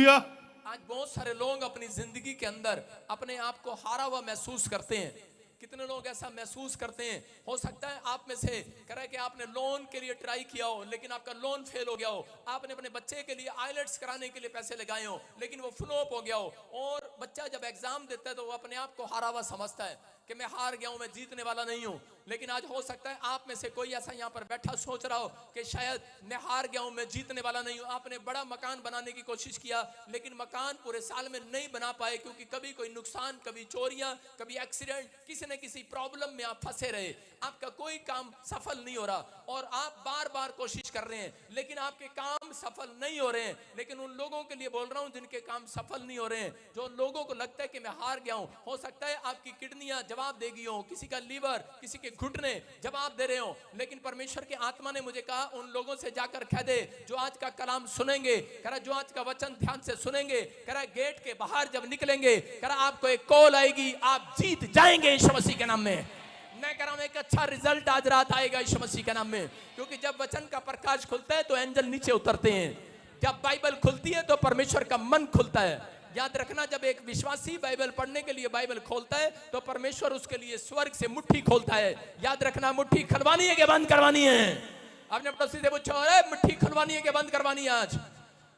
Hallelujah. आज बहुत सारे लोग अपनी जिंदगी के अंदर अपने आप को हारा हुआ महसूस करते हैं। कितने लोग ऐसा महसूस करते हैं? हो सकता है आप में से कह रहे कि आपने लोन के लिए ट्राई किया हो लेकिन आपका लोन फेल हो गया हो। आपने अपने बच्चे के लिए आईलेट्स कराने के लिए पैसे लगाए हो लेकिन वो फ्लॉप हो गया हो। और बच्चा जब एग्जाम देता है तो वो अपने आप को हारा हुआ समझता है कि मैं हार गया हूं, मैं जीतने वाला नहीं हूं। लेकिन आज हो सकता है आप में से कोई ऐसा यहां पर बैठा सोच रहा हो कि शायद मैं हार गया हूं, मैं जीतने वाला नहीं हूं। आपने बड़ा मकान बनाने की कोशिश किया लेकिन मकान पूरे साल में नहीं बना पाए क्योंकि कभी कोई नुकसान, कभी चोरियां, कभी एक्सीडेंट, किसी न किसी प्रॉब्लम में आप फंसे रहे। आपका कोई काम सफल नहीं हो रहा और आप बार बार कोशिश कर रहे हैं लेकिन आपके काम सफल नहीं हो रहे हैं। लेकिन उन लोगों के लिए बोल रहा हूं जिनके काम सफल नहीं हो रहे हैं, जो लोगों को लगता है कि मैं हार गया हूं। हो सकता है आपकी किडनियां जवाब देगी हो, किसी का लीवर, किसी के घुटने जवाब दे रहे हो, लेकिन परमेश्वर की आत्मा ने मुझे कहा उन लोगों से जाकर कह दे जो आज का कलाम सुनेंगे, कह रहा जो आज का वचन ध्यान से सुनेंगे, कह रहा गेट के बाहर जब निकलेंगे, कह रहा आपको एक कॉल आएगी, आप जीत जाएंगे यीशु मसीह के नाम में। मैं कह रहा हूं एक अच्छा रिजल्ट आज रात आएगा यीशु मसीह के नाम में, क्योंकि जब वचन का प्रकाश खुलता है तो एंजल नीचे उतरते हैं। जब बाइबल खुलती है तो परमेश्वर का मन खुलता है। याद रखना, जब एक विश्वासी बाइबल पढ़ने के लिए बाइबल खोलता है तो परमेश्वर उसके लिए स्वर्ग से मुट्ठी खोलता है। याद रखना, मुट्ठी खुलवानी है कि बंद करवानी है? आपने पड़ोसी से पूछा, अरे मुट्ठी खुलवानी है कि बंद करवानी है? आज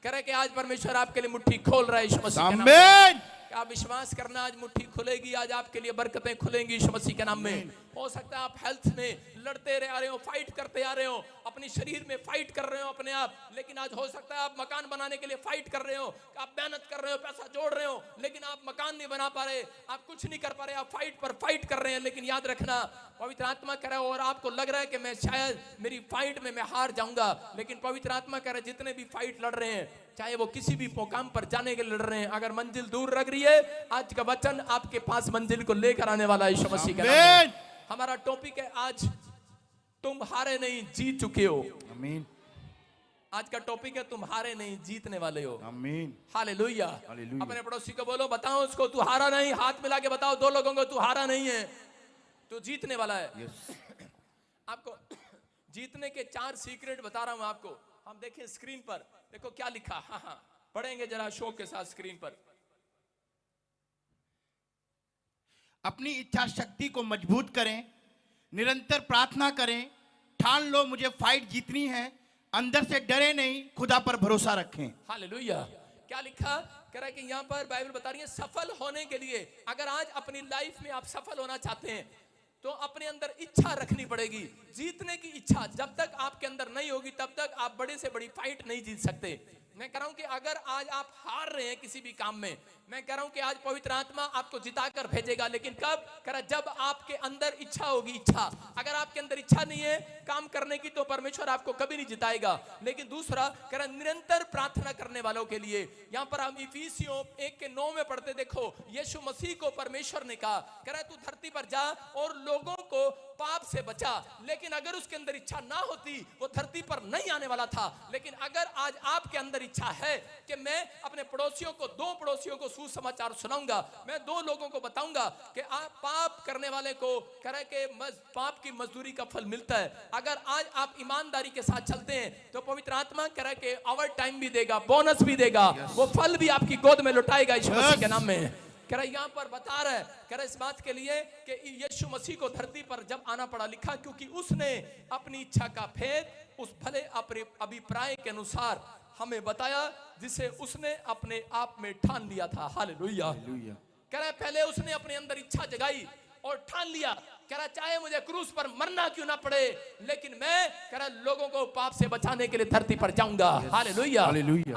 कह रहे कि आज परमेश्वर आपके लिए मुट्ठी खोल रहा है यीशु मसीह के नाम में। आप विश्वास करना, आज मुट्ठी खुलेगी, आज आपके लिए बरकतें खुलेंगी यीशु मसीह के नाम में। हो सकता है आप हेल्थ में लड़ते आ रहे हो, फाइट करते आ रहे हो, अपने शरीर में फाइट कर रहे हो अपने आप, लेकिन आज हो सकता है आप मकान बनाने के लिए फाइट कर रहे हो, आप मेहनत कर रहे हो, पैसा जोड़ रहे हो, लेकिन आप मकान नहीं बना पा रहे, आप कुछ नहीं कर पा रहे, आप फाइट पर फाइट कर रहे हैं। लेकिन याद रखना, पवित्र आत्मा कह रहा है और आपको लग रहा है कि मैं शायद मेरी फाइट में मैं हार जाऊंगा, लेकिन पवित्र आत्मा कह रहा है जितने भी फाइट लड़ रहे हैं, चाहे वो किसी भी मुकाम पर जाने के लिए लड़ रहे हैं, अगर मंजिल दूर लग रही है, आज का वचन आपके पास मंजिल को लेकर आने वाला है यीशु मसीह के नाम में। हमारा टॉपिक है आज, तुम हारे नहीं जीत चुके हो। आमीन। आज का टॉपिक है तुम हारे नहीं जीतने वाले हो। आमीन। हालेलुया। अपने पड़ोसी को बोलो, बताओ उसको तू हारा नहीं, हाथ मिला के बताओ दो लोगों को, तू हारा नहीं है, तू जीतने वाला है। आपको जीतने के 4 सीक्रेट बता रहा हूं आपको। हम देखें स्क्रीन पर, देखो क्या लिखा। हाँ, पढ़ेंगे जरा शौक के साथ स्क्रीन पर। अपनी इच्छा शक्ति को मजबूत करें, निरंतर प्रार्थना करें, ठान लो मुझे फाइट जीतनी है, अंदर से डरे नहीं, खुदा पर भरोसा रखें। हालेलुया। क्या लिखा? कह रहा है कि यहाँ पर बाइबल बता रही है सफल होने के लिए, अगर आज अपनी लाइफ में आप सफल होना चाहते हैं तो अपने अंदर इच्छा रखनी पड़ेगी। जीतने की इच्छा जब तक आपके अंदर नहीं होगी तब तक आप बड़े से बड़ी फाइट नहीं जीत सकते। मैं कह रहा हूं कि अगर आज आप हार रहे हैं किसी भी काम में, मैं कह रहा हूं कि आज पवित्र आत्मा आपको जिताकर भेजेगा, लेकिन कब? कह रहा जब आपके अंदर इच्छा होगी। इच्छा, अगर आपके अंदर इच्छा नहीं है काम करने की तो परमेश्वर आपको कभी नहीं जिताएगा। लेकिन दूसरा कह रहा निरंतर प्रार्थना करने वालों के लिए, यहां पर हम इफिसियों 1:9 में पढ़ते, देखो यीशु मसीह को परमेश्वर ने कहा, कह रहा तू धरती पर जा और लोगों को पाप से बचा। लेकिन अगर उसके अंदर इच्छा ना होती वो धरती पर नहीं आने वाला था। लेकिन अगर आज आपके अंदर इच्छा है कि मैं अपने पड़ोसियों को, 2 पड़ोसियों को सुसमाचार सुनाऊंगा, मैं 2 लोगों को बताऊंगा कि आप पाप करने वाले को करे के पाप की मजदूरी का फल मिलता है। अगर आज आप ईमानदारी के साथ चलते हैं तो पवित्र आत्मा करे के ओवर टाइम भी देगा, बोनस भी देगा, वो फल भी आपकी गोद में लुटाएगा यीशु मसीह के नाम में। कह रहा यहाँ पर बता रहा है, कह रहा इस बात के लिए कि यीशु मसीह को धरती पर जब आना पड़ा, लिखा क्योंकि उसने अपनी इच्छा का भेद उस भले अभिप्राय के अनुसार हमें बताया जिसे उसने अपने आप में ठान लिया था। हालेलुया। कह रहा है पहले उसने अपने अंदर इच्छा जगाई और ठान लिया, कह रहा चाहे मुझे क्रूस पर मरना क्यों ना पड़े, लेकिन मैं कह रहा लोगों को पाप से बचाने के लिए धरती पर जाऊंगा। हालेलुया।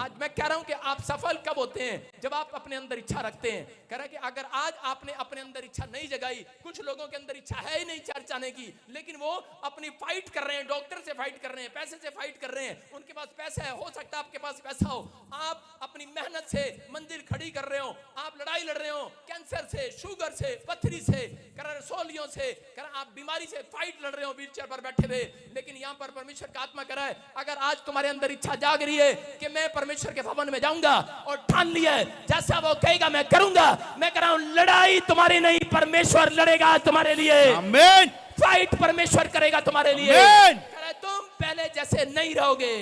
आज मैं कह रहा हूं कि आप सफल कब होते हैं? जब आप अपने अंदर इच्छा रखते हैं। कह रहा कि अगर आज आपने अपने अंदर इच्छा नहीं जगाई, कुछ लोगों के अंदर इच्छा है ही नहीं चर्च जाने की, लेकिन वो अपनी फाइट कर रहे हैं, डॉक्टर से फाइट कर रहे हैं, पैसे से फाइट कर रहे हैं, उनके पास पैसा है, हो सकता है आपके पास पैसा हो, आप अपनी मेहनत से मंजिल खड़ी कर रहे हो, आप लड़ाई लड़ रहे हो कैंसर से, शुगर से, पथरी से, रसोलियों से, आप बीमारी से फाइट लड़ रहे हो व्हीलचेयर पर बैठे हुए, लेकिन यहां पर परमेश्वर का आत्मा कह रहा है अगर आज तुम्हारे अंदर इच्छा जाग रही है कि मैं परमेश्वर के भवन में जाऊंगा और ठान लिया है जैसा वो कहेगा मैं करूंगा, मैं कह रहा हूं लड़ाई तुम्हारी नहीं, परमेश्वर लड़ेगा तुम्हारे लिए। आमीन। फाइट परमेश्वर करेगा तुम्हारे लिए। कह रहा तुम पहले जैसे नहीं रहोगे।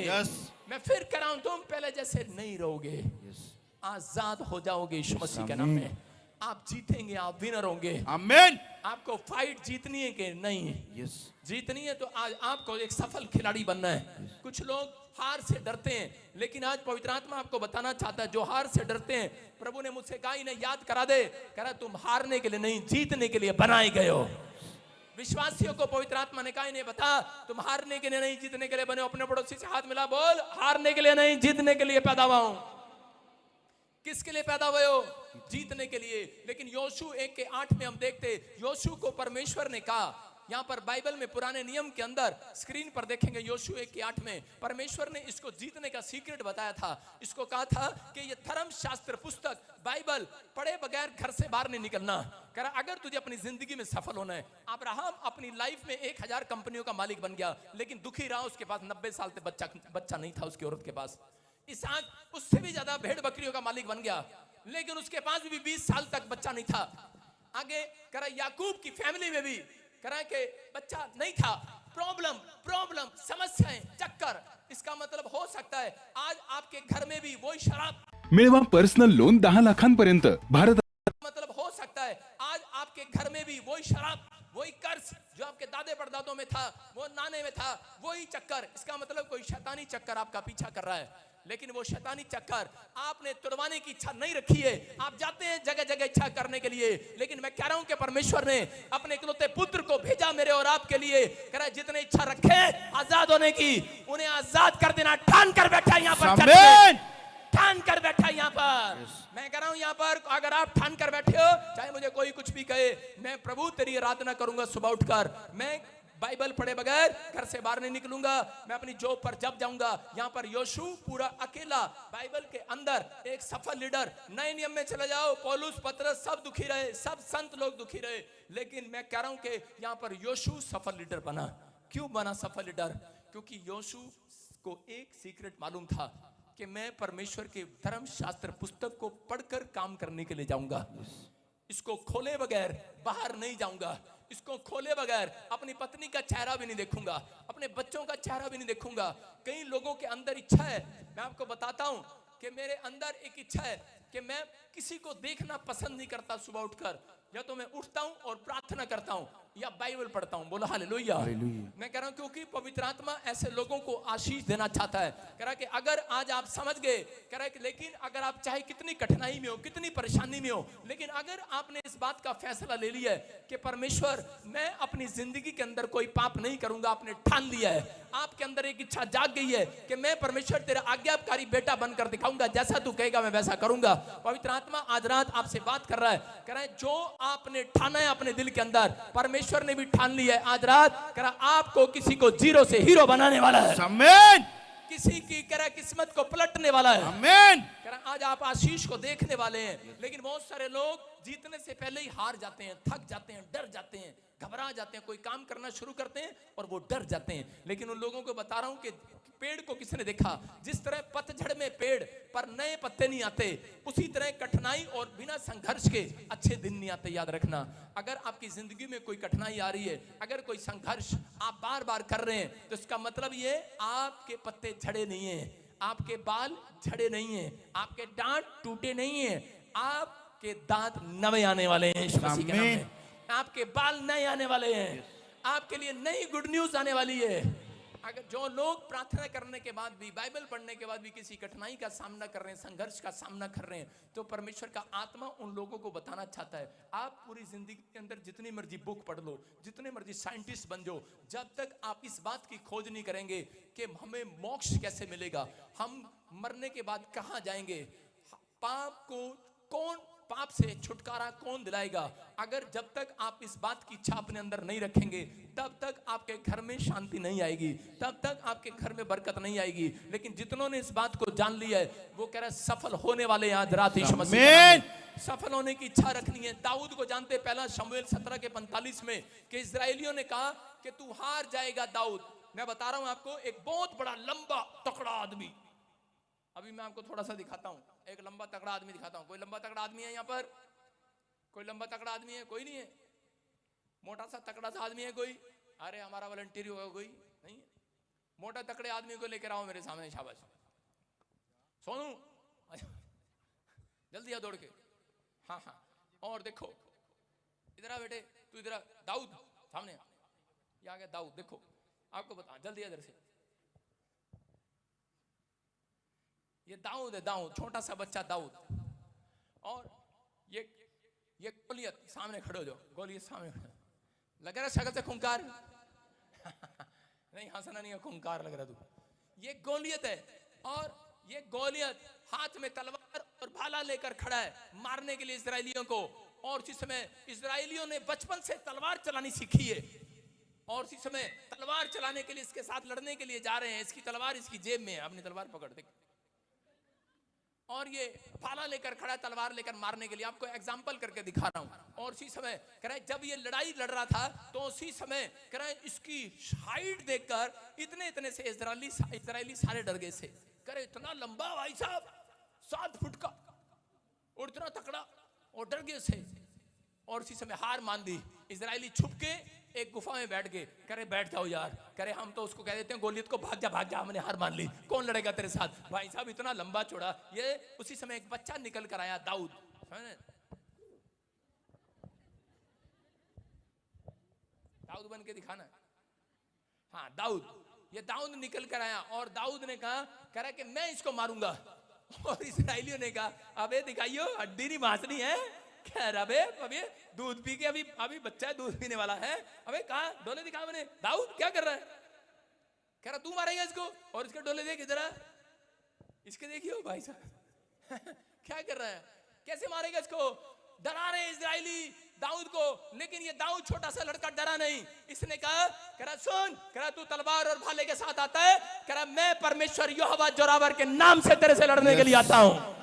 मैं फिर कह रहा हूं तुम पहले जैसे नहीं रहोगे। आजाद हो जाओगे यीशु मसीह के नाम में। आप जीतेंगे, आप विनर होंगे। आमीन। आपको फाइट जीतनी है कि नहीं? यस। जीतनी है तो आज आपको एक सफल खिलाड़ी बनना है। कुछ लोग हार से डरते हैं, लेकिन आज पवित्र आत्मा आपको बताना चाहता है, जो हार से डरते हैं, प्रभु ने मुझसे कहा, इन्हें याद करा दे, कह रहा तुम हारने के लिए नहीं, जीतने के लिए बनाए गए हो। विश्वासियों को पवित्र आत्मा ने कहा, इन्हें बता, तुम हारने के लिए नहीं, जीतने के लिए बने हो। अपने पड़ोसी से हाथ मिला, बोल, हारने के लिए नहीं, जीतने के लिए पैदा हुआ हूं। किसके लिए पैदा हुए हो? जीतने के लिए। लेकिन योशू 1:8 में हम देखते, योशू को परमेश्वर ने कहा, यहां पर बाइबल में पुराने नियम के अंदर स्क्रीन पर देखेंगे, योशू 1:8 में परमेश्वर ने इसको जीतने का सीक्रेट बताया था। इसको कहा था कि ये धर्म शास्त्र पुस्तक बाइबल पढ़े बगैर घर से बाहर नहीं निकलना। कह रहा अगर तुझे अपनी जिंदगी में सफल होना है, अब्राहम अपनी लाइफ में 1000 कंपनियों का मालिक बन गया, लेकिन दुखी रहा, उसके पास 90 साल तक बच्चा नहीं था उसकी औरत के पास। इसहाक उससे भी ज्यादा भेड़ बकरियों का मालिक बन गया, लेकिन उसके पास भी 20 साल तक बच्चा नहीं था। आगे कह रहा याकूब की फैमिली में भी कह रहा कि बच्चा नहीं था। प्रॉब्लम समस्याएं, चक्कर। इसका मतलब हो सकता है आज आपके घर में भी वही शराब। मिळवा पर्सनल लोन 10 लाखांपर्यंत। भारत मतलब हो सकता है आज आपके घर में भी वही शराब, वही कर्ज जो आपके दादे परदादों में था, वो नाने में था, वही चक्कर। इसका मतलब कोई शैतानी चक्कर आपका पीछा कर रहा है, लेकिन वो शैतानी चक्कर आपने तुड़वाने की इच्छा नहीं रखी है। आप जाते हैं जगह जगह इच्छा करने के लिए, लेकिन मैं कह रहा हूं कि परमेश्वर ने अपने इकलौते पुत्र को भेजा मेरे और आपके लिए। कह रहा है जितने इच्छा रखे आजाद होने की, उन्हें आजाद कर देना। ठान कर बैठा यहाँ पर, ठान कर बैठा यहाँ पर। मैं कह रहा हूं यहाँ पर अगर आप ठान कर बैठे हो, चाहे मुझे कोई कुछ भी कहे, मैं प्रभु तेरी आराधना करूंगा सुबह उठकर। मैं बाइबल पढ़े बगैर घर से बाहर नहीं निकलूंगा। मैं अपनी जॉब पर जब जाऊंगा, यहाँ पर योशू पूरा अकेला बाइबल के अंदर एक सफल लीडर। नए नियम में चले जाओ, पौलुस, पतरस सब दुखी रहे, सब संत लोग दुखी रहे, लेकिन मैं कह रहा हूं कि यहाँ पर योशू सफल लीडर बना। क्यों बना सफल लीडर? क्योंकि योशू को एक सीक्रेट मालूम था कि मैं परमेश्वर के धर्म शास्त्र पुस्तक को पढ़कर काम करने के लिए जाऊंगा। इसको खोले बगैर बाहर नहीं जाऊंगा। इसको खोले बगैर अपनी पत्नी का चेहरा भी नहीं देखूंगा, अपने बच्चों का चेहरा भी नहीं देखूंगा। कई लोगों के अंदर इच्छा है, मैं आपको बताता हूं कि मेरे अंदर एक इच्छा है कि मैं किसी को देखना पसंद नहीं करता। सुबह उठकर या तो मैं उठता हूं और प्रार्थना करता हूं या बाइबल पढ़ता हूं। बोला हालेलुया। मैं कह रहा हूं क्योंकि पवित्र आत्मा ऐसे लोगों को आशीष देना चाहता है। कह रहा कि अगर आज आप समझ गए, कह रहा है कि लेकिन अगर आप चाहे कितनी कठिनाई में हो, कितनी परेशानी में हो, लेकिन अगर आपने इस बात का फैसला ले लिया है कि परमेश्वर मैं अपनी जिंदगी के अंदर कोई पाप नहीं करूंगा, आपने ठान लिया है, आपके अंदर एक इच्छा जाग गई है कि मैं परमेश्वर तेरा आज्ञाकारी बेटा बनकर दिखाऊंगा, जैसा तू कहेगा मैं वैसा करूंगा। पवित्र आत्मा आज रात आपसे बात कर रहा है, कह रहा है जो आपने ठाना है अपने दिल के अंदर, परमेश्वर ने भी ठान लिया है। आज रात कह रहा आपको किसी को जीरो से हीरो बनाने वाला है। आमीन। किसी की कह रहा किस्मत को पलटने वाला है। आमीन। कह रहा आज आप आशीष को देखने वाले हैं। लेकिन बहुत सारे लोग जीतने से पहले ही हार जाते हैं, थक जाते हैं, डर जाते हैं, घबरा जाते हैं। कोई काम करना शुरू करते हैं और वो डर जाते हैं। लेकिन उन लोगों को बता रहा हूं कि पेड़ को किसने देखा? जिस तरह पतझड़ में पेड़ पर नए पत्ते नहीं आते, उसी तरह कठिनाई और बिना संघर्ष के अच्छे दिन नहीं आते। याद रखना, अगर आपकी जिंदगी में कोई कठिनाई आ रही है, अगर कोई संघर्ष आप बार बार कर रहे हैं, तो इसका मतलब ये आपके पत्ते झड़े नहीं है, आपके बाल झड़े नहीं है, आपके दांत टूटे नहीं है, आपके दांत नए आने वाले हैं यीशु मसीह के नाम में। आपके बाल नए आने वाले हैं, आपके लिए नई गुड न्यूज आने वाली है। अगर जो लोग प्रार्थना करने के बाद भी, बाइबल पढ़ने के बाद भी किसी कठिनाई का सामना कर रहे हैं, संघर्ष का सामना कर रहे हैं, तो परमेश्वर का आत्मा उन लोगों को बताना चाहता है, आप पूरी जिंदगी के अंदर जितनी मर्जी बुक पढ़ लो, जितने मर्जी साइंटिस्ट बन जाओ, जब तक आप इस बात की खोज नहीं करेंगे कि हमें मोक्ष कैसे मिलेगा, हम मरने के बाद कहां जाएंगे, पाप से छुटकारा कौन दिलाएगा, अगर जब तक आप इस बात की इच्छा अपने अंदर नहीं रखेंगे, तब तक आपके घर में शांति नहीं आएगी, तब तक आपके घर में बरकत नहीं आएगी। लेकिन जितनों ने इस बात को जान लिया है, वो कह रहा है सफल होने वाले आज रात यीशु मसीह के नाम में सफल होने की इच्छा रखनी है। दाऊद को जानते, पहला शमूएल 17:45 में कि इजरायलियों ने कहा कि तू हार जाएगा दाऊद। मैं बता रहा हूं आपको, एक बहुत बड़ा लंबा तकड़ा आदमी, अभी मैं आपको थोड़ा सा दिखाता हूं, एक लंबा तगड़ा आदमी दिखाता हूं। कोई लंबा तगड़ा आदमी है यहाँ पर? कोई लंबा तगड़ा आदमी है? कोई नहीं है। मोटा सा तगड़ा सा आदमी है कोई? अरे हमारा वॉलंटियर होगा कोई? नहीं है। मोटा तगड़े आदमी को लेकर आओ मेरे सामने, शाबाश। सोनू दिया दौड़ के। हाँ हाँ, और देखो इधर आ बेटे, तू इधर आ, दाऊद सामने आ, ये आ गया दाऊद। देखो आपको बता, जल्दी इधर से, ये दाऊद है, दाऊद छोटा सा बच्चा दाऊद। और ये गोलियत सामने खड़े हो जाओ, गोलियत सामने खड़े, लग रहा है शक्ल से खूंखार नहीं, हंसना नहीं है, खूंखार लग रहा तू। ये गोलियत है, और ये गोलियत हाथ में तलवार और भाला लेकर खड़ा है मारने के लिए इस्राएलियों को। और उसी समय इस्राएलियों ने बचपन से तलवार चलानी सीखी है, और उसी समय तलवार चलाने के लिए इसके साथ लड़ने के लिए जा रहे हैं। इसकी तलवार इसकी जेब में है, अपनी तलवार पकड़ दे, और ये भाला लेकर खड़ा है तलवार लेकर मारने के लिए। आपको एग्जांपल करके दिखा रहा हूं। और उसी समय कह रहे जब ये लड़ाई लड़ रहा था, तो उसी समय कह रहे इसकी हाइट देखकर इतने से इजरायली सारे डर गए से। कह रहे इतना लंबा भाई साहब, 7 फुट का, और इतना तकड़ा, और डर गए से। और उसी समय हार मान दी। इजरायली छुप के एक गुफा में बैठ गए। कह रहे बैठ जाओ यार, कह रहे हम तो उसको कह देते हैं गोलियत को, भाग जा, हमने हार मान ली, कौन लड़ेगा तेरे साथ। भाई साहब इतना लंबा चौड़ा। ये उसी समय एक बच्चा निकल कर आया, दाऊद, दाऊद बन के दिखाना। हाँ दाऊद, ये दाऊद निकल कर आया, और दाऊद ने कहा, कह रहा कि मैं इसको मारूंगा। और इस्राएलियों ने कहा अबे दिखाइयो, हड्डी नहीं मांसनी है। कह रहा अबे दूध पी के अभी बच्चा है, दूध पीने वाला है। अबे कहा डोले दिखा मैंने। दाऊद क्या कर रहा है? कह रहा तू मारेगा इसको, और इसके डोले देख इधर, इसके देखियो भाई साहब क्या कर रहा है, कैसे मारेगा इसको। डरा रहे इजराइली दाऊद को, लेकिन ये दाऊद छोटा सा लड़का डरा नहीं। इसने कहा, कह रहा सुन, कह रहा तू तलवार और भाले के साथ आता है, कह रहा मैं परमेश्वर यहोवा जोरावर के नाम से तेरे से लड़ने के लिए आता हूं।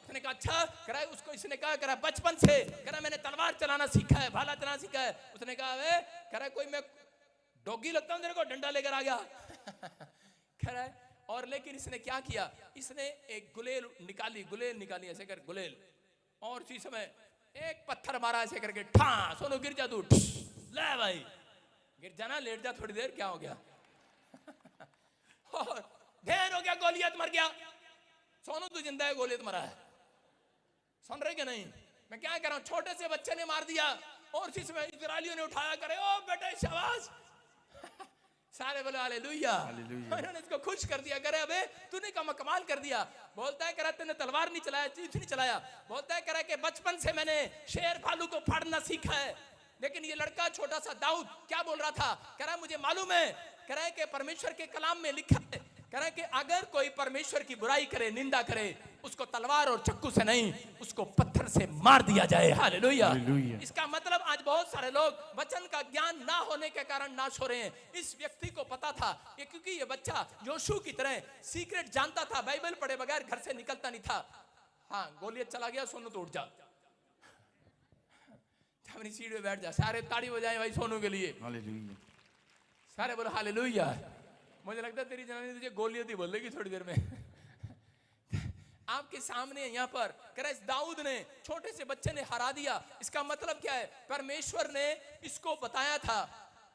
उसने कहा अच्छा, कह रहा उसको, इसने कहा, कह रहा बचपन से, कह रहा मैंने तलवार चलाना सीखा है, भाला चलाना सीखा है। उसने कहा वे, कह रहा कोई मैं डॉगी लगता हूं तेरे को, डंडा लेकर आ गया कह रहा है। और लेकिन इसने क्या किया, इसने एक गुलेल निकाली ऐसे कर गुलेल, और उसी समय एक पत्थर मारा ऐसे करके, ठा सोनू गिर जा तू, ले भाई गिर जाना, लेट जा थोड़ी देर, क्या हो गया और ढेर हो गया, गोलियत मर गया। सोनू तू जिंदा है, गोलियत मरा है। सुन रहे क्या नहीं, मैं क्या कर रहा हूं, छोटे से बच्चे ने मार दिया, और उसी समय इजरायलियों ने उठाया, करे ओ बेटे शाबाश सारे बोले हालेलुया, उन्होंने इसको खुश कर दिया। करे अबे तूने कमाल कर दिया। बोलता है करा तूने तलवार नहीं चलाया, चीज नहीं चलाया। बोलता है करा कि बचपन से मैंने शेर भालू को फाड़ना सीखा है। लेकिन ये लड़का छोटा सा दाऊद क्या बोल रहा था, कह रहा मुझे मालूम है, कह रहा है कि परमेश्वर के कलाम में लिखा है, कह रहा है कि अगर कोई परमेश्वर की बुराई करे, निंदा करे, उसको तलवार और चक्कू से नहीं, उसको पत्थर से मार दिया जाए। हालेलुया। इसका मतलब आज बहुत सारे लोग वचन का ज्ञान ना होने के कारण नाश हो रहे हैं। इस व्यक्ति को पता था कि क्योंकि ये बच्चा योशू की तरह सीक्रेट जानता था, बाइबल पढ़े बगैर घर से निकलता नहीं था। हाँ गोलियत चला गया, सोनू तो उठ जा, अपनी सीट पे बैठ जा। सारे ताड़ी बजाएं भाई सोनू के लिए, सारे बोलो हालेलुया। मुझे लगता है तेरी जनानी तुझे गोलियत ही बोलेगी थोड़ी देर में आपके सामने यहाँ पर कह रहा इस दाऊद ने, छोटे से बच्चे ने हरा दिया। इसका मतलब क्या है, परमेश्वर ने इसको बताया था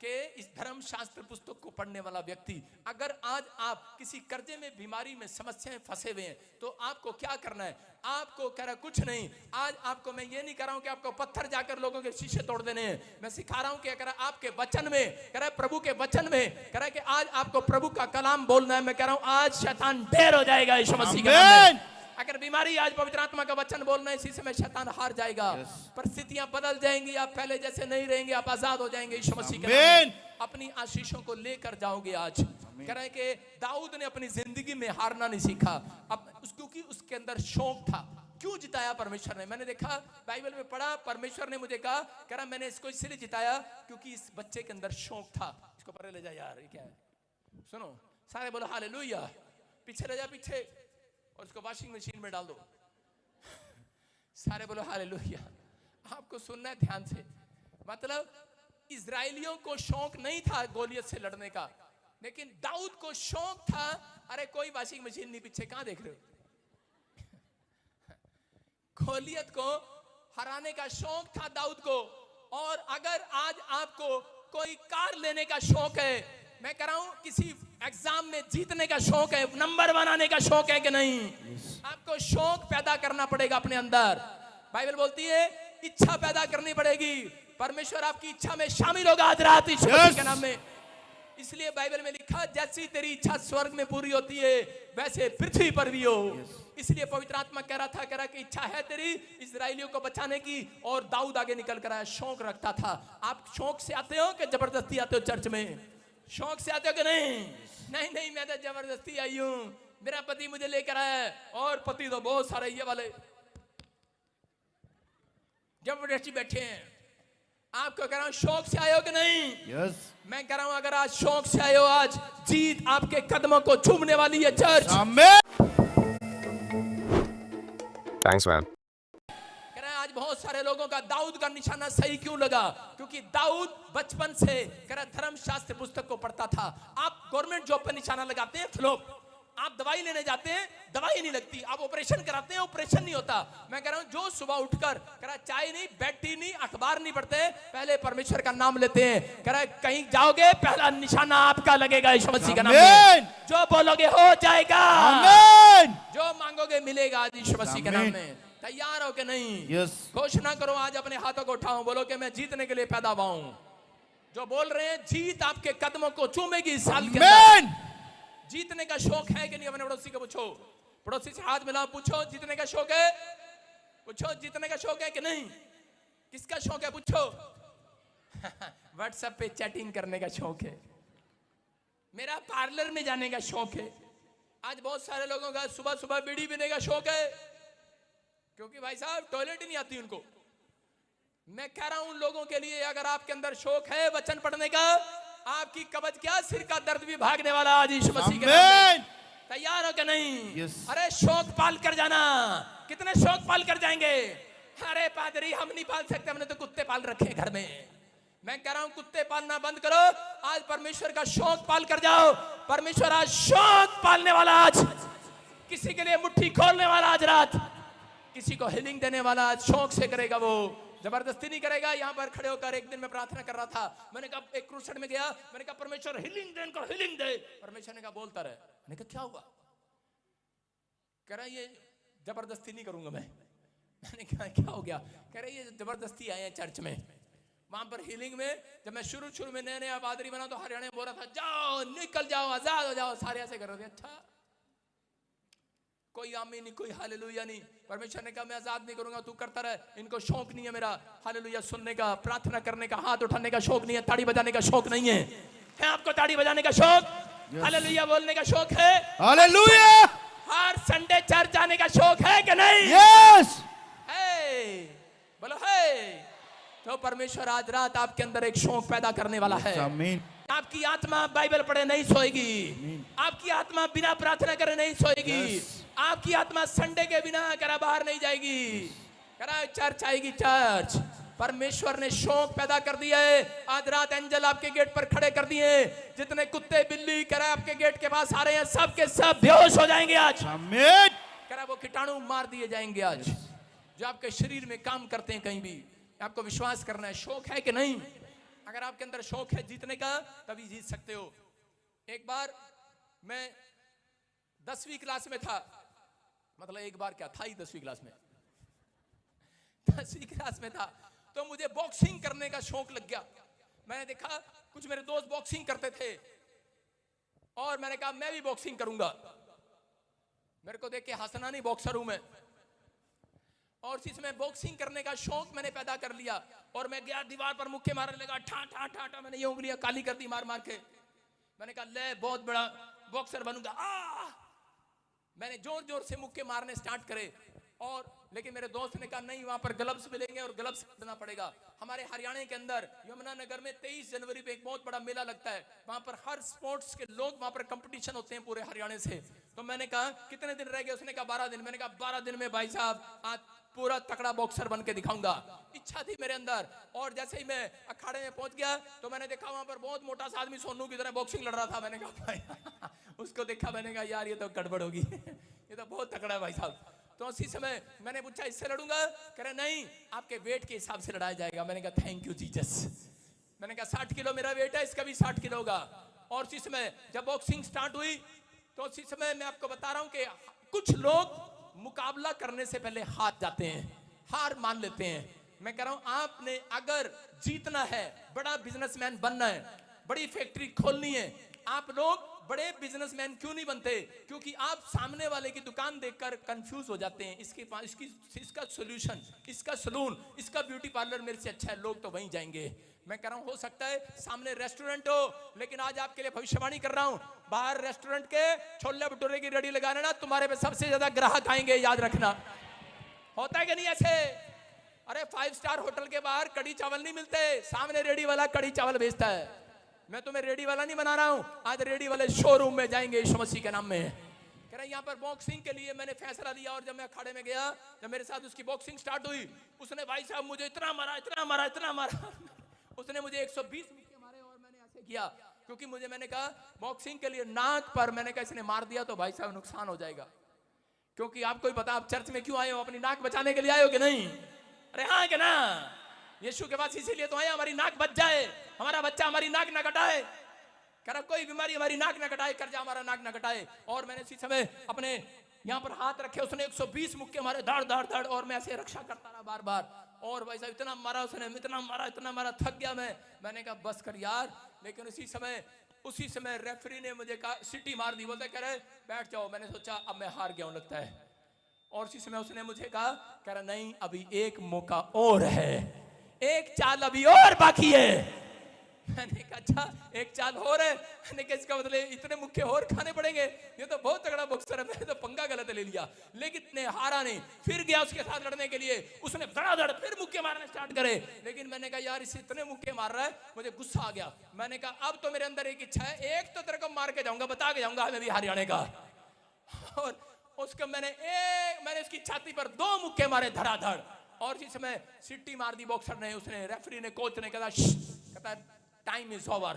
कि इस धर्म शास्त्र पुस्तक को पढ़ने वाला व्यक्ति, अगर आज आप किसी कर्जे में, बीमारी में, समस्या में फंसे हुए हैं, तो आपको क्या करना है। आपको कह रहा कुछ नहीं, आज आपको मैं ये नहीं कह रहा हूं कि आपको पत्थर जाकर लोगों के शीशे तोड़ देने हैं। मैं सिखा रहा हूं कि कह रहा आपके वचन में, कह रहा प्रभु के वचन में, कह रहा कि आज आपको प्रभु का कलाम बोलना है। मैं कह रहा हूं आज शैतान ढेर हो जाएगा यीशु मसीह के नाम में। अगर बीमारी, आज पवित्र आत्मा का वचन बोलना है, इसी समय शैतान हार जाएगा। परिस्थितियां बदल जाएंगी, आप पहले जैसे नहीं रहेंगे, आप आजाद हो जाएंगे यीशु मसीह के नाम में। अपनी आशीषों को लेकर जाओगे आज। कह रहे हैं कि दाऊद ने अपनी जिंदगी में हारना नहीं सीखा, क्योंकि उसके अंदर शौक था। क्यों जिताया परमेश्वर ने, मैंने देखा बाइबल में पढ़ा, परमेश्वर ने मुझे कहा, कह रहा मैंने इसको इसलिए जिताया क्योंकि इस बच्चे के अंदर शौक था। इसको परे ले जा यार, ये क्या है, सुनो सारे बोलो हालेलुया। पीछे ले जा, पीछे, और उसको वॉशिंग मशीन में डाल दो। सारे बोलो हालेलुया। आपको सुनना है ध्यान से। मतलब इजराइलियों को शौक नहीं था गोलियत से लड़ने का, लेकिन दाऊद को शौक था। अरे कोई वॉशिंग मशीन नहीं, पीछे कहां देख रहे हो गोलियत को हराने का शौक था दाऊद को। और अगर आज आपको कोई कार लेने का शौक है, मैं कह रहा हूं किसी एग्जाम में जीतने का शौक है, नंबर बनाने का शौक है कि नहीं? आपको शौक पैदा करना पड़ेगा अपने अंदर। बाइबल बोलती है इच्छा पैदा करनी पड़ेगी। परमेश्वर आपकी इच्छा में शामिल होगा आज रात यीशु मसीह के नाम में। इसलिए बाइबल में लिखा जैसी तेरी इच्छा स्वर्ग में पूरी होती है वैसे पृथ्वी पर भी हो। इसलिए पवित्र आत्मा कह रहा कि इच्छा है तेरी इजराइलियों को बचाने की, और दाऊद आगे निकल कर आया, शौक रखता था। आप शौक से आते हो कि जबरदस्ती आते हो चर्च में? शौक से आते हो कि नहीं? नहीं नहीं, मैं तो जबरदस्ती आई हूं, मेरा पति मुझे लेकर आया, और पति तो बहुत सारे ये वाले जबरदस्ती बैठे हैं। आपको कह रहा हूं शौक से आए हो कि नहीं? यस। मैं कह रहा हूं अगर आज शौक से आए हो, आज जीत आपके कदमों को चूमने वाली है चर्च। आमीन। Thanks, man. कह रहे हैं आज बहुत सारे लोगों का दाऊद का निशाना सही क्यों लगा? क्योंकि दाऊद बचपन से कह रहा धर्मशास्त्र पुस्तक को पढ़ता था। आप गवर्नमेंट जॉब पर निशाना लगाते हैं, फ्लॉप। आप दवाई लेने जाते हैं, दवाई नहीं लगती। आप ऑपरेशन कराते हैं, ऑपरेशन नहीं होता। मैं कह रहा हूं जो सुबह उठकर कह रहा चाय नहीं, बेड टी नहीं, अखबार नहीं पढ़ते, पहले परमेश्वर का नाम लेते हैं, कह रहा कहीं जाओगे पहला निशाना आपका लगेगा यीशु मसीह का नाम में। जो बोलोगे हो जाएगा, आमीन। जो मांगोगे मिलेगा यीशु मसीह के नाम में। तैयार हो कि नहीं? यस। घोषणा करो आज, अपने हाथों को उठाओ, बोलो कि मैं जीतने के लिए पैदा हुआ हूं। जो बोल रहे हैं जीत आपके कदमों को चूमेगी इस साल के अंदर। जीतने का शौक है कि नहीं? अपने पड़ोसी को पूछो, पड़ोसी से हाथ मिलाओ, पूछो जीतने का शौक है? पूछो जीतने का शौक है कि नहीं? किसका शौक है पूछो? व्हाट्सएप पे चैटिंग करने का शौक है, मेरा पार्लर में जाने का शौक है। आज बहुत सारे लोगों का सुबह सुबह बीड़ी पीने का शौक है, क्योंकि भाई साहब टॉयलेट ही नहीं आती उनको। मैं कह रहा हूं उन लोगों के लिए अगर आपके अंदर शौक है वचन पढ़ने का, आपकी कब्ज क्या सिर का दर्द भी भागने वाला आज यीशु मसीह के नाम में। तैयार हो कि नहीं? Yes. अरे शौक पाल कर जाना। कितने शौक पाल कर जाएंगे? अरे पादरी हम नहीं पाल सकते, हमने तो कुत्ते पाल रखे हैं घर में। मैं कह रहा हूं कुत्ते पालना बंद करो, आज परमेश्वर का शौक पाल कर जाओ। परमेश्वर आज शौक पालने वाला, आज किसी के लिए मुट्ठी खोलने वाला, आज रात किसी को हीलिंग देने वाला, आज शौक से करेगा। वो जबरदस्ती नहीं करेगा। यहाँ पर खड़े होकर एक दिन मैं प्रार्थना कर रहा था, मैंने कहा एक क्रूसेड में गया, मैंने कहा परमेश्वर हीलिंग दे, इनको हीलिंग दे। परमेश्वर ने कहा बोलता रहे। मैंने कहा क्या हुआ? कह रहा ये जबरदस्ती नहीं करूंगा मैं। मैंने कहा क्या हो गया? कह रहे ये जबरदस्ती आए हैं चर्च में। वहां पर हीलिंग में जब मैं शुरू में नया नया पादरी बना तो हरियाणा में बोल रहा था जाओ निकल जाओ आजाद हो जाओ, सारे ऐसे कर रहे थे। अच्छा, कोई आमीन नहीं, कोई हालेलुया नहीं। परमेश्वर ने कहा मैं आजाद नहीं करूंगा, तू करता रहे। इनको शौक नहीं है मेरा हालेलुया सुनने का, प्रार्थना करने का, हाथ उठाने का शौक नहीं है, ताड़ी बजाने का शौक नहीं है। है आपको ताड़ी बजाने का शौक? हालेलुया बोलने का शौक है? हालेलुया। हर संडे चर्च जाने का शौक है कि नहीं? यस। है, बोलो है। तो परमेश्वर आज रात आपके अंदर एक शौक पैदा करने वाला है। आमीन। आपकी आत्मा बाइबल पढ़े नहीं सोएगी, आपकी आत्मा बिना प्रार्थना करे नहीं सोएगी, आपकी आत्मा संडे के बिना करा बाहर नहीं जाएगी, करा चर्च आएगी। चर्च परमेश्वर ने शौक पैदा कर दिया है। आज रात एंजल आपके गेट पर खड़े कर दिए। जितने कुत्ते बिल्ली करा आपके गेट के पास आ रहे हैं, सब के सब बेहोश हो जाएंगे आज। आमीन। करा वो कीटाणु मार दिए जाएंगे आज जो आपके शरीर में काम करते हैं। कहीं भी आपको विश्वास करना है, शौक है कि नहीं? अगर आपके अंदर शौक है जीतने का, तभी जीत सकते हो। एक बार मैं 10वीं क्लास में था, मतलब एक बार क्या था ही 10वीं क्लास में, 10वीं क्लास में था तो मुझे बॉक्सिंग करने का शौक लग गया। मैंने देखा कुछ मेरे दोस्त बॉक्सिंग करते थे और मैंने कहा मैं भी बॉक्सिंग करूंगा। मेरे को देख के हंसना नहीं, बॉक्सर हूं मैं। और इसमें बॉक्सिंग करने का शौक मैंने पैदा कर लिया और मैं गया दीवार पर मुक्के मारने लगा, ठा ठा ठा ठा। मैंने ये उंगलियां काली कर दी मार मार के। मैंने कहा ले बहुत बड़ा बॉक्सर बनूंगा। मैंने जोर जोर से मुक्के मारने स्टार्ट करे और लेकिन मेरे दोस्त ने कहा नहीं, वहां पर ग्लव्स मिलेंगे और ग्लव्स खरीदना पड़ेगा। हमारे हरियाणा के अंदर यमुनानगर में 23 जनवरी पे एक बहुत बड़ा मेला लगता है। वहां पर हर स्पोर्ट्स के लोग वहां पर कंपटीशन होते हैं पूरे हरियाणा से। तो मैंने कहा कितने दिन रह गए? उसने कहा 12 दिन। मैंने कहा 12 दिन में भाई साहब आज पूरा तकड़ा बॉक्सर बन के दिखाऊंगा। इच्छा थी मेरे अंदर। और जैसे ही मैं अखाड़े में पहुंच गया तो मैंने देखा वहां पर बहुत मोटा सा आदमी सोनू की तरह बॉक्सिंग लड़ रहा था। मैंने कहा भाई उसको देखा, मैंने कहा यार ये तो गड़बड़ होगी, ये तो बहुत तकड़ा है भाई साहब। तो उसी समय मैंने पूछा इससे लड़ूंगा? कह रहे नहीं, आपके वेट के हिसाब से लड़ाया जाएगा। मैंने कहा थैंक यू जीसस। मैंने कहा 60 किलो मेरा वेट है, इसका भी 60 किलो होगा। और उसी समय जब बॉक्सिंग स्टार्ट हुई तो उसी समय मैं आपको बता रहा हूं कि कुछ लोग मुकाबला करने से पहले हार जाते हैं, हार मान लेते हैं। मैं कह रहा हूं आपने अगर जीतना है, बड़ा बिजनेसमैन बनना है, बड़ी फैक्ट्री खोलनी है, आप लोग बड़े बिजनेसमैन क्यों नहीं बनते? क्योंकि आप सामने वाले की दुकान देखकर कंफ्यूज हो जाते हैं, इसके पास इसका सॉल्यूशन, इसका सलून, इसका ब्यूटी पार्लर मेरे से अच्छा है, लोग तो वहीं जाएंगे। मैं कह रहा हूं हो सकता है सामने रेस्टोरेंट हो, लेकिन आज आपके लिए भविष्यवाणी कर रहा हूं, बाहर रेस्टोरेंट के छोले भटूरे की रेडी लगा लेना, तुम्हारे पे सबसे ज्यादा ग्राहक आएंगे, याद रखना। होता है कि नहीं ऐसे? अरे 5 स्टार होटल के बाहर कड़ी चावल नहीं मिलते, सामने रेडी वाला कड़ी चावल बेचता है। मैं तुम्हें रेडी वाला नहीं बना रहा हूं, आज रेडी वाले शोरूम में जाएंगे यीशु मसीह के नाम में। कह रहा यहाँ पर बॉक्सिंग के लिए मैंने फैसला लिया, और जब मैं अखाड़े में गया, जब मेरे साथ उसकी बॉक्सिंग स्टार्ट हुई, उसने भाई साहब मुझे इतना मारा, इतना मारा, इतना मारा उसने मुझे 120 मुक्के मारे, और मैंने ऐसे किया क्योंकि मुझे, मैंने कहा बॉक्सिंग के लिए नाक पर, मैंने कहा इसने मार दिया तो भाई साहब नुकसान हो जाएगा। क्योंकि आपको ही पता, आप चर्च में क्यों आए हो? अपनी नाक बचाने के लिए आए हो कि नहीं? अरे हाँ कि ना? यीशु के पास इसीलिए तो आए, हमारी नाक बच जाए, हमारा बच्चा हमारी नाक ना कटाए। कह रहा कोई बीमारी हमारी नाक ना कटाए, कर्जा हमारा नाक ना कटाए। और मैंने इसी समय अपने यहाँ पर हाथ रखे, उसने 120 मुक्के मारे, धड़ धड़ धड़, और मैं ऐसे रक्षा करता रहा बार बार। और भाई साहब इतना मारा उसने, इतना मारा, थक गया मैं। मैंने कहा बस कर यार। लेकिन उसी समय रेफरी ने मुझे कहा, सीटी मार दी, बोलते कह रहे बैठ जाओ। मैंने सोचा अब मैं हार गया हूं लगता है। और उसी समय उसने मुझे कहा, कह रहा नहीं अभी एक मौका और है, एक चाल अभी और बाकी है। मैंने कहा अच्छा एक चाल और है? मैंने कहा इसका मतलब इतने मुक्के और खाने पड़ेंगे, ये तो बहुत तगड़ा बॉक्सर है, मैंने तो पंगा गलत ले लिया। लेकिन इतने हारा नहीं, फिर गया उसके साथ लड़ने के लिए, उसने धड़ाधड़ फिर मुक्के मारने स्टार्ट करे। लेकिन मैंने कहा यार इसे इतने मुक्के मार रहा है, मुझे गुस्सा आ गया। मैंने कहा अब तो मेरे अंदर एक इच्छा है, एक तो तेरे को मार के जाऊंगा, बता के जाऊंगा मैं भी हरियाणा का। और उसको मैंने उसकी छाती पर 2 मुक्के मारे धड़ाधड़। और इस समय सीटी मार दी बॉक्सर ने, उसने, रेफरी ने, कोच ने कहता टाइम इज ओवर।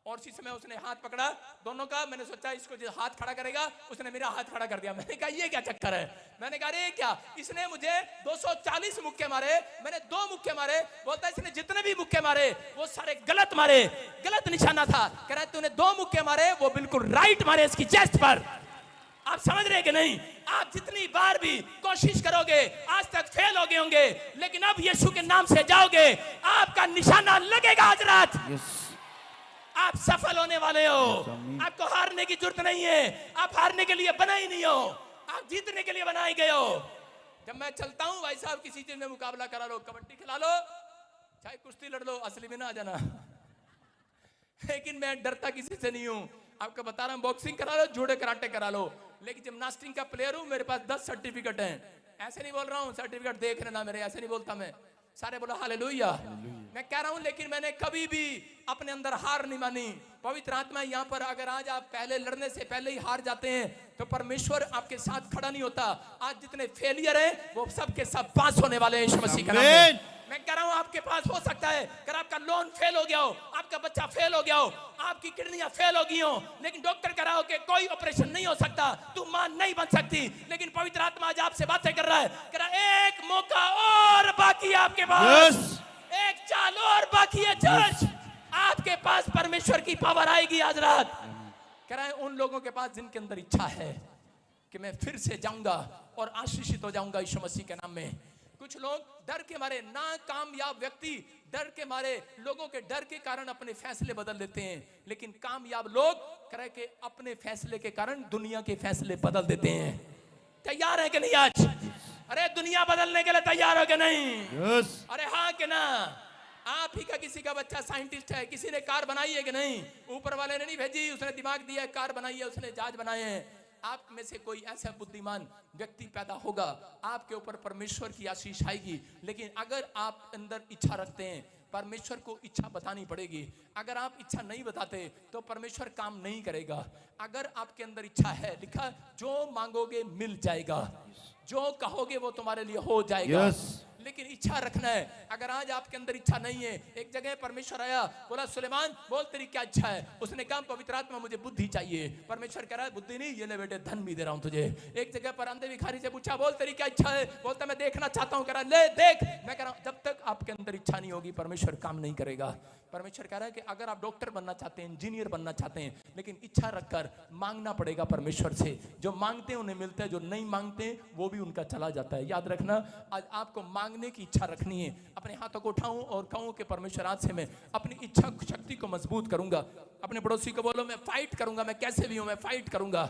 और इसी समय उसने हाथ पकड़ा दोनों का। मैंने सोचा इसको जो हाथ खड़ा करेगा, उसने मेरा हाथ खड़ा कर दिया। मैंने कहा ये क्या चक्कर है? मैंने कहा अरे क्या, इसने मुझे 240 मुक्के मारे, मैंने 2 मुक्के मारे। बोलता इसने जितने भी मुक्के मारे वो सारे गलत मारे, गलत निशाना था। कह रहा है तूने 2 मुक्के मारे वो बिल्कुल राइट मारे इसकी चेस्ट पर। आप समझ रहे कि नहीं? आप जितनी बार भी कोशिश करोगे आज तक फेल हो गए होंगे, लेकिन अब यीशु के नाम से जाओगे, आपका निशाना लगेगा आज रात। आप सफल होने वाले हो, आपको हारने की जरूरत नहीं है। आप हारने के लिए बना ही नहीं हो, आप जीतने के लिए बनाए गए हो। जब मैं चलता हूं भाई साहब, किसी चीज में मुकाबला करा लो, कबड्डी खिला लो, चाहे कुश्ती लड़ लो, असली में ना आ जाना। लेकिन मैं डरता किसी से नहीं हूं। आपको बता रहा हूं, बॉक्सिंग करा लो, जूडो कराटे करा लो, लेकिन जिम्नास्टिक का प्लेयर हूं, मेरे पास 10 सर्टिफिकेट हैं। ऐसे नहीं बोल रहा हूं सर्टिफिकेट देख लेना मेरे, ऐसे नहीं बोलता मैं। सारे बोलो हालेलुया। मैं कह रहा हूं लेकिन मैंने कभी भी अपने अंदर हार नहीं मानी। पवित्र आत्मा यहाँ पर, अगर आज आप पहले लड़ने से पहले ही हार जाते हैं तो परमेश्वर आपके साथ खड़ा नहीं होता। आज जितने फेलियर हैं वो सब के सब पास होने वाले हैं यीशु मसीह के नाम में। मैं कह रहा हूं आपके पास हो सकता है अगर आपका लोन फेल हो गया हो, आपका बच्चा फेल हो गया हो, आपकी किडनियां फेल हो गई हो, लेकिन डॉक्टर कह रहा हो कि कोई ऑपरेशन नहीं हो सकता, तू मां नहीं बन सकती, लेकिन पवित्र आत्मा आज आपसे बातें कर रहा है, कह रहा है एक मौका और बाकी है आपके पास, एक चाल और बाकी है चर्च। आपके पास परमेश्वर की पावर आएगी आज रात। कह रहा है उन लोगों के पास जिनके अंदर इच्छा है कि मैं फिर से जाऊंगा और आशीषित हो जाऊंगा यीशु मसीह के नाम में। कुछ लोग डर के मारे, नाकामयाब व्यक्ति डर के मारे, लोगों के डर के कारण अपने फैसले बदल देते हैं, लेकिन कामयाब लोग कह के अपने फैसले के कारण दुनिया के फैसले बदल देते हैं। तैयार है कि नहीं आज? अरे दुनिया बदलने के लिए तैयार हो कि नहीं? अरे हाँ कि ना? आप ही का किसी का बच्चा साइंटिस्ट है, किसी ने कार बनाई है कि नहीं? ऊपर वाले ने नहीं भेजी, उसने दिमाग दिया, कार बनाई है, उसने जहाज बनाए हैं। आप में से कोई ऐसा बुद्धिमान व्यक्ति पैदा होगा, आपके ऊपर परमेश्वर की आशीष आएगी। लेकिन अगर आप अंदर इच्छा रखते हैं, परमेश्वर को इच्छा बतानी पड़ेगी। अगर आप इच्छा नहीं बताते तो परमेश्वर काम नहीं करेगा। अगर आपके अंदर इच्छा है, लिखा जो मांगोगे मिल जाएगा, जो कहोगे वो तुम्हारे लिए हो जाएगा। लेकिन इच्छा रखना है। अगर आज आपके अंदर इच्छा नहीं है, एक जगह परमेश्वर आया, बोला सुलेमान बोल तेरी क्या इच्छा है? उसने कहा पवित्र आत्मा मुझे बुद्धि चाहिए। परमेश्वर कह रहा है बुद्धि नहीं, ये ले बेटे धन भी दे रहा हूं तुझे। एक जगह पर अंधे भिखारी से पूछा बोल तेरी क्या इच्छा है? बोलता मैं देखना चाहता हूं। कह रहा ले देख। मैं कह रहा हूं जब तक आपके अंदर इच्छा नहीं होगी परमेश्वर काम नहीं करेगा। परमेश्वर कह रहा है कि अगर आप डॉक्टर बनना चाहते हैं, इंजीनियर बनना चाहते हैं, लेकिन इच्छा रखकर मांगना पड़ेगा परमेश्वर से। जो मांगते हैं उन्हें मिलता है, जो नहीं मांगते हैं वो भी उनका चला जाता है। याद रखना, आज आपको मांगने की इच्छा रखनी है। अपने हाथों को उठाऊं और कहूं कि परमेश्वर आज से मैं अपनी इच्छा शक्ति को मजबूत करूंगा। अपने पड़ोसी को बोलो मैं फाइट करूंगा, मैं कैसे भी हूं मैं फाइट करूंगा।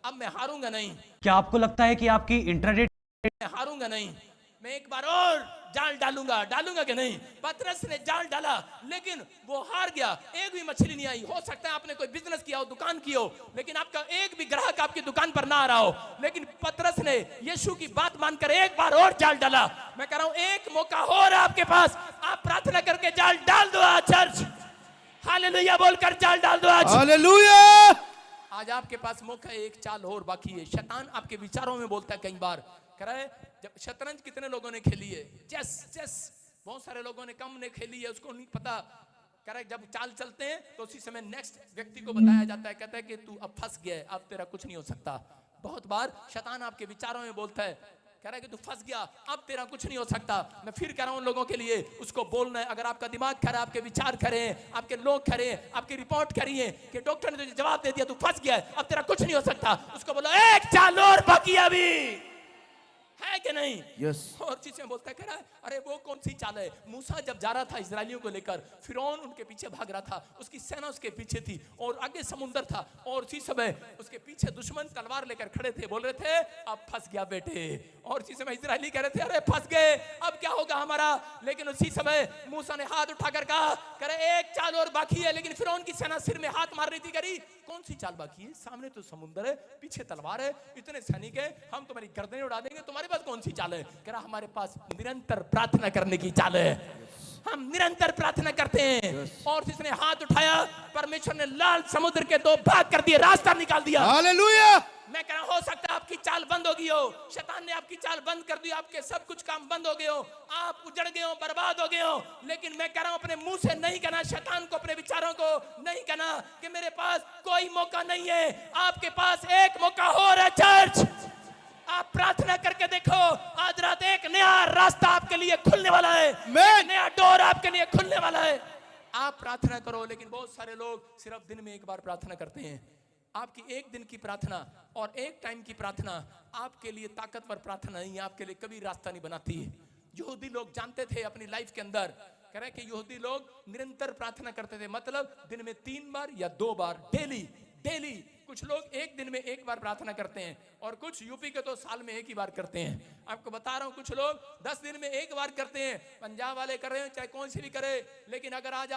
अब मैं हारूंगा नहीं। क्या आपको लगता है कि आपकी इंटरनेट मैं हारूंगा नहीं, मैं एक बार और जाल डालूंगा कि नहीं? पतरस ने जाल डाला लेकिन वो हार गया, एक भी मछली नहीं आई। हो सकता है आपने कोई बिजनेस किया हो, दुकान की हो, लेकिन आपका एक भी ग्राहक आपकी दुकान पर ना आ रहा हो, लेकिन पतरस ने यीशु की बात मानकर एक बार और जाल डाला। मैं कह रहा हूं एक मौका और आपके पास, आप प्रार्थना करके जाल डाल दो आज चर्च। हालेलुया बोलकर जाल डाल दो आज। हालेलुया। आज आपके पास मौका है, एक चाल और बाकी है। शैतान आपके विचारों में बोलता है कई बार, कह रहा है जब शतरंज कितने लोगों ने खेली है, चेस बहुत सारे लोगों ने कम ने खेली है, उसको नहीं पता। कह रहा है जब चाल चलते हैं तो उसी समय नेक्स्ट व्यक्ति को बताया जाता है, कहता है कि तू अब फंस गया है, अब तेरा कुछ नहीं हो सकता। बहुत बार शैतान आपके विचारों में बोलता है, कह रहा है कि तू फंस गया, अब तेरा कुछ नहीं हो सकता। मैं फिर कह रहा हूं लोगों के लिए, उसको बोलना है। अगर आपका दिमाग खरा, आपके विचार खरे, आपके लोग खरे, आपकी रिपोर्ट खरी है कि डॉक्टर ने तुझे जवाब दे दिया तू फंस गया है, अब तेरा कुछ नहीं हो सकता, उसको बोलो एक चाल और बाकी अभी है कि नहीं? यस। और चीजें बोलता है, कह रहा है अरे वो कौन सी चाल है? मूसा जब जा रहा था इजरायलियों को लेकर, फिरौन उनके पीछे भाग रहा था, उसकी सेना उसके पीछे थी और आगे समुंदर था, और उसी समय उसके पीछे दुश्मन तलवार लेकर खड़े थे, बोल रहे थे अब फंस गया बेटे। और उसी समय इजरायली कह रहे थे अरे फंस गए, अब क्या होगा हमारा? लेकिन उसी समय मूसा ने हाथ उठाकर कहा, कह रहे एक चाल और बाकी है। लेकिन फिरौन की सेना सिर में हाथ मार रही थी, करी कौन सी चाल बाकी है? सामने तो समुंदर है, पीछे तलवार है, इतने सैनिक है, हम तुम्हारी गर्दनें उड़ा देंगे, तुम्हारे पास कौन सी चाल है? कह रहा हमारे पास निरंतर प्रार्थना करने की चाल है, हम निरंतर प्रार्थना करते हैं। और जिसने हाथ उठाया, परमेश्वर ने लाल समुद्र के दो भाग कर दिए, रास्ता निकाल दिया। हालेलुया। मैं कह रहा हूं हो सकता है आपकी चाल बंद होगी हो, शैतान ने आपकी चाल बंद कर दी, आपके सब कुछ काम बंद हो गए हो, आप उजड़ गए हो, बर्बाद हो गए हो। लेकिन मैं कह रहा हूं अपने मुंह से नहीं कहना, शैतान को, अपने विचारों को नहीं कहना कि मेरे पास कोई मौका नहीं है। आपके पास एक मौका हो रहा है चर्च। आप प्रार्थना करके देखो, आज रात एक नया रास्ता आपके लिए खुलने वाला है, एक नया डोर आपके लिए खुलने वाला है। आप प्रार्थना करो। लेकिन बहुत सारे लोग सिर्फ दिन में एक बार प्रार्थना करते हैं। आपकी एक दिन की प्रार्थना और एक टाइम की प्रार्थना आपके लिए ताकतवर प्रार्थना नहीं है, आपके लिए कभी रास्ता नहीं बनाती है। यहूदी लोग जानते थे अपनी लाइफ के अंदर, कह रहे हैं कि यहूदी लोग निरंतर प्रार्थना करते थे, मतलब दिन में 3 बार या 2 बार डेली। कुछ लोग एक दिन में एक बार प्रार्थना करते हैं और कुछ यूपी के तो साल में एक ही बार करते हैं। आपको बता रहा हूं कुछ लोग 10 दिन में एक बार करते हैं, पंजाब वाले कर रहे हैं, चाहे कौन सी भी करे। लेकिन अगर आज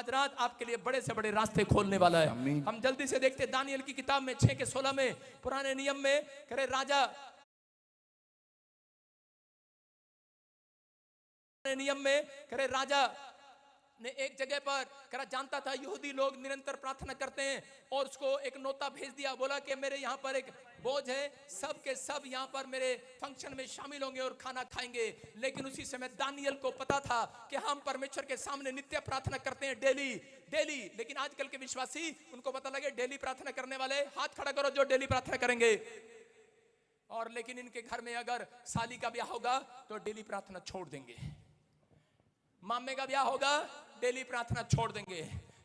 रात आपके लिए बड़े से बड़े रास्ते खोलने वाला है। हम जल्दी से देखते दानियल की किताब में 6 के 16 में, पुराने नियम में, करे राजा नियम में, करे राजा ने एक जगह पर करा जानता था यहूदी लोग निरंतर प्रार्थना करते हैं, और उसको एक नोता भेज दिया, बोला कि मेरे यहाँ पर एक बोझ है, सब के सब यहाँ पर मेरे फंक्शन में शामिल होंगे और खाना खाएंगे। लेकिन उसी समय दानियल को पता था कि हम परमेश्वर के सामने नित्य प्रार्थना करते हैं डेली। लेकिन आजकल के विश्वासी, उनको पता लगे डेली प्रार्थना करने वाले हाथ खड़ा करो जो डेली प्रार्थना करेंगे। और लेकिन इनके घर में अगर साली का ब्याह होगा तो डेली प्रार्थना छोड़ देंगे, मामे का ब्याह होगा डेली प्रार्थना छोड़ देंगे,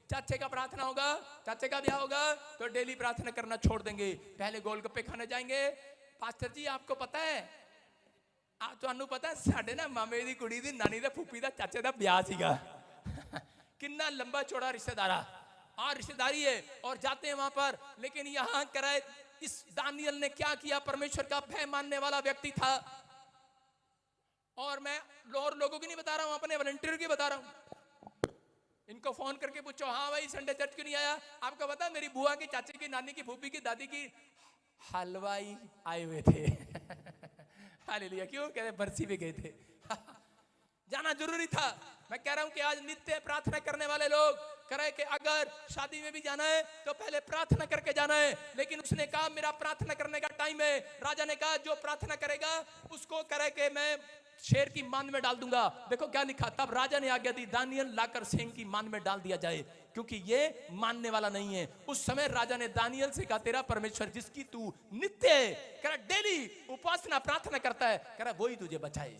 चाचे का प्रार्थना होगा, चाचे का ब्याह होगा तो डेली प्रार्थना करना छोड़ देंगे। पहले गोलगप्पे खाने जाएंगे। पास्टर जी आपको पता है, ਤੁਹਾਨੂੰ पता है साडे ना मामे दी कुड़ी दी नानी दा फूफी दा चाचे दा ब्याह सीगा कितना लंबा चौड़ा रिश्तेदारा और रिश्तेदारी है, और जाते हैं वहां पर। लेकिन यहाँ कराए इस दानियल ने क्या किया, परमेश्वर का भय मानने वाला व्यक्ति था। और मैं और लोगों की नहीं बता रहा हूं, अपने वॉलंटियर की बता रहा हूं। इनको फोन करके पूछो, हाँ भाई संडे चर्च क्यों नहीं आया? आपको पता है मेरी बुआ की, चाची की, नानी की, फूफी की, दादी की हलवाई आए हुए थे हालेलुया। क्यों? कह रहे बरसी पे गए थे जाना जरूरी था। मैं कह रहा हूं कि आज नित्य प्रार्थना करने वाले लोग कह रहा है कि अगर शादी में भी जाना है तो पहले प्रार्थना करके जाना है, लेकिन उसने कहा मेरा प्रार्थना करने का टाइम है। राजा ने कहा जो प्रार्थना करेगा उसको कह रहा है कि मैं शेर की मान में डाल दूंगा। देखो क्या लिखा, तब राजा ने आज्ञा दी दानियल लाकर शेर की मान में डाल दिया जाए, क्योंकि ये मानने वाला नहीं है। उस समय राजा ने दानियल से कहा तेरा परमेश्वर जिसकी तू नित्य कह रहा डेली उपासना प्रार्थना करता है, कह रहा वही तुझे बचाए।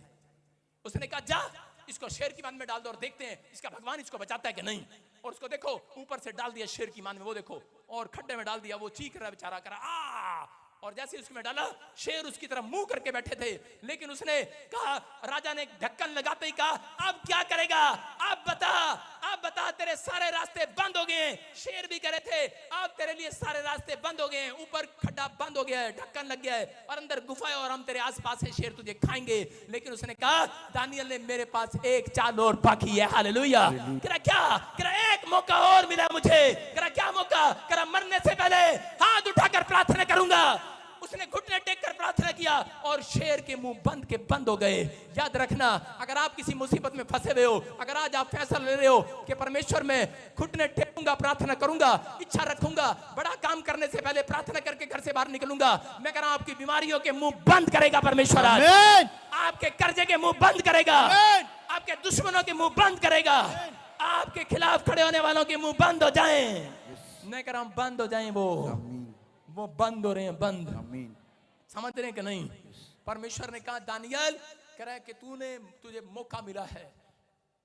उसने कहा जा इसको शेर की मान में डाल दो और देखते हैं इसका भगवान इसको बचाता है कि नहीं। और उसको देखो ऊपर से डाल दिया शेर की मान में, वो देखो और खड्डे में डाल दिया, वो चीख रहा बेचारा, कह रहा आ। और जैसे उसमें डाला शेर उसकी तरफ मुंह करके बैठे थे, लेकिन उसने कहा, राजा ने ढक्कन लगाते ही कहा अब क्या करेगा, अब बता तेरे सारे रास्ते बंद हो गए। शेर भी कह रहे थे अब तेरे लिए सारे रास्ते बंद हो गए हैं, ऊपर खड्डा बंद हो गया है, ढक्कन लग गया है और अंदर गुफा है और हम तेरे आसपास है, शेर तुझे खाएंगे। लेकिन उसने कहा दानियल ने मेरे पास एक चाल और बाकी है। हालेलुया। कह रहा क्या, कह रहा एक मौका और मिला मुझे। कह रहा क्या मौका, कह रहा मरने से पहले हाथ उठाकर प्रार्थना करूंगा। उसने घुटने टेक कर प्रार्थना किया और शेर के मुंह बंद हो गए। याद रखना अगर आप किसी मुसीबत में फंसे हुए हो, अगर आज आप फैसला ले रहे हो कि परमेश्वर मैं घुटने टेकूंगा, प्रार्थना करूंगा, इच्छा रखूंगा, बड़ा काम करने से पहले प्रार्थना करके घर से बाहर निकलूंगा, मैं कह रहा हूं आपकी बीमारियों के मुंह बंद करेगा परमेश्वर। आज आपके कर्जे के मुंह बंद करेगा, आपके दुश्मनों के मुंह बंद करेगा, आपके खिलाफ खड़े होने वालों के मुंह बंद हो जाए। मैं कह रहा हूं बंद हो जाए, वो बंद हो रहे हैं, बंद। समझ रहे हैं कि नहीं। परमेश्वर ने कहा दानियल, कह रहा है कि तुझे मौका मिला है।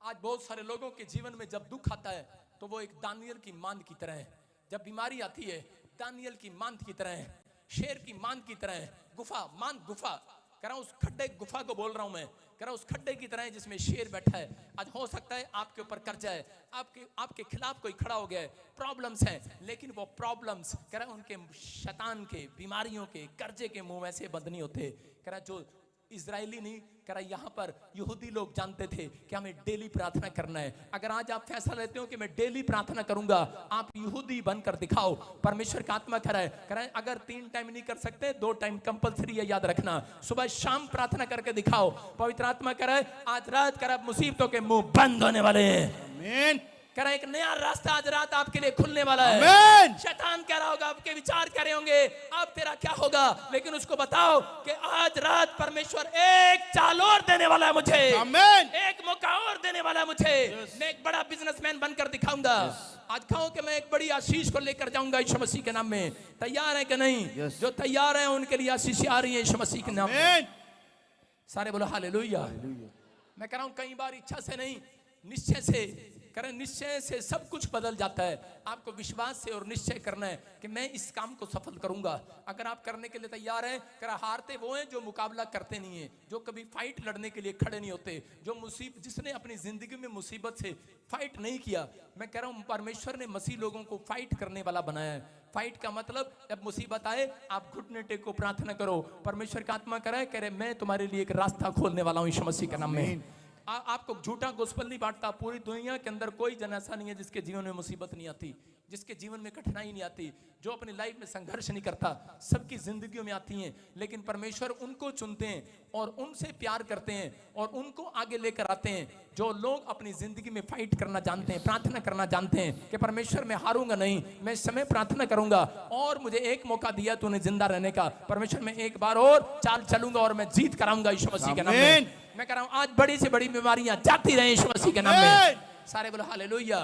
आज बहुत सारे लोगों के जीवन में जब दुख आता है तो वो एक दानियल की मांद की तरह है। जब बीमारी आती है दानियल की मांद की तरह है, शेर की मांद की तरह है। गुफा कह रहा हूं उस खड्डे गुफा को बोल रहा हूं मैं, कह रहा हूं उस खड्डे की तरह है जिसमें शेर बैठा है। आज हो सकता है आपके ऊपर कर्जा है, आपके खिलाफ कोई खड़ा हो गया है, प्रॉब्लम्स हैं, लेकिन वो प्रॉब्लम्स कह रहा है उनके शैतान के, बीमारियों के, कर्जे के मुंह वैसे बंद नहीं होते। कह रहा जो इजरायली नहीं, कह रहा यहाँ पर यहूदी लोग जानते थे कि हमें डेली प्रार्थना करना है। अगर आज आप फैसला लेते हो कि मैं डेली प्रार्थना करूंगा, आप यहूदी बनकर दिखाओ। परमेश्वर का आत्मा कह रहा है अगर 3 टाइम नहीं कर सकते 2 टाइम कंपलसरी है, याद रखना। सुबह शाम प्रार्थना करके दिखाओ। पवित्र आत्मा कह रहा है आज रात कर मुसीबतों के मुंह बंद होने वाले हैं। आमीन। कह रहा है एक नया रास्ता आज रात आपके लिए खुलने वाला है। आमीन। शैतान कह रहा होगा, आपके विचार कह रहे होंगे अब तेरा क्या होगा, लेकिन उसको बताओ कि आज रात परमेश्वर एक चाल और देने वाला है मुझे। आमीन। एक मौका और देने वाला है मुझे। मैं एक बड़ा बिजनेसमैन बनकर दिखाऊंगा। आज कहो कि मैं एक बड़ी आशीष को लेकर जाऊंगा यीशु मसीह के नाम में। तैयार है कि नहीं? जो तैयार है उनके लिए आशीष आ रही है यीशु मसीह के नाम में। सारे बोलो हालेलुया। मैं कह रहा हूं कई बार इच्छा से नहीं, निश्चय से करें। निश्चय से सब कुछ बदल जाता है। आपको विश्वास से और निश्चय करना है कि मैं इस काम को सफल करूंगा। अगर आप करने के लिए तैयार हैं, करा हारते वो हैं जो मुकाबला करते नहीं है, जो कभी फाइट लड़ने के लिए खड़े नहीं होते, जो जिसने अपनी जिंदगी में मुसीबत से फाइट नहीं किया। मैं कह रहा हूं परमेश्वर ने मसीह लोगों को फाइट करने वाला बनाया है। फाइट का मतलब जब मुसीबत आए आप घुटने टेको, प्रार्थना करो। परमेश्वर का आत्मा करे कह रहे मैं तुम्हारे लिए एक रास्ता खोलने वाला हूं यीशु मसीह के नाम में। आपको झूठा गोस्पेल नहीं बांटता। पूरी दुनिया के अंदर कोई जन ऐसा नहीं है जिसके जीवन में मुसीबत नहीं आती, जिसके जीवन में कठिनाई नहीं आती, जो अपनी लाइफ में संघर्ष नहीं करता। सबकी जिंदगियों में आती हैं, लेकिन परमेश्वर उनको चुनते हैं और उनसे प्यार करते हैं और उनको आगे लेकर आते हैं। जो लोग अपनी जिंदगी में फाइट करना जानते हैं, प्रार्थना करना जानते हैं कि परमेश्वर मैं हारूंगा नहीं, मैं इस समय प्रार्थना करूंगा और मुझे एक मौका दिया तूने जिंदा रहने का। परमेश्वर मैं एक बार और चाल चलूंगा और मैं जीत कराऊंगा यीशु मसीह के नाम में। मैं कह रहा हूं आज बड़ी से बड़ी बीमारियां जाती रहे यीशु मसीह के नाम में। सारे बोलो हालेलुया।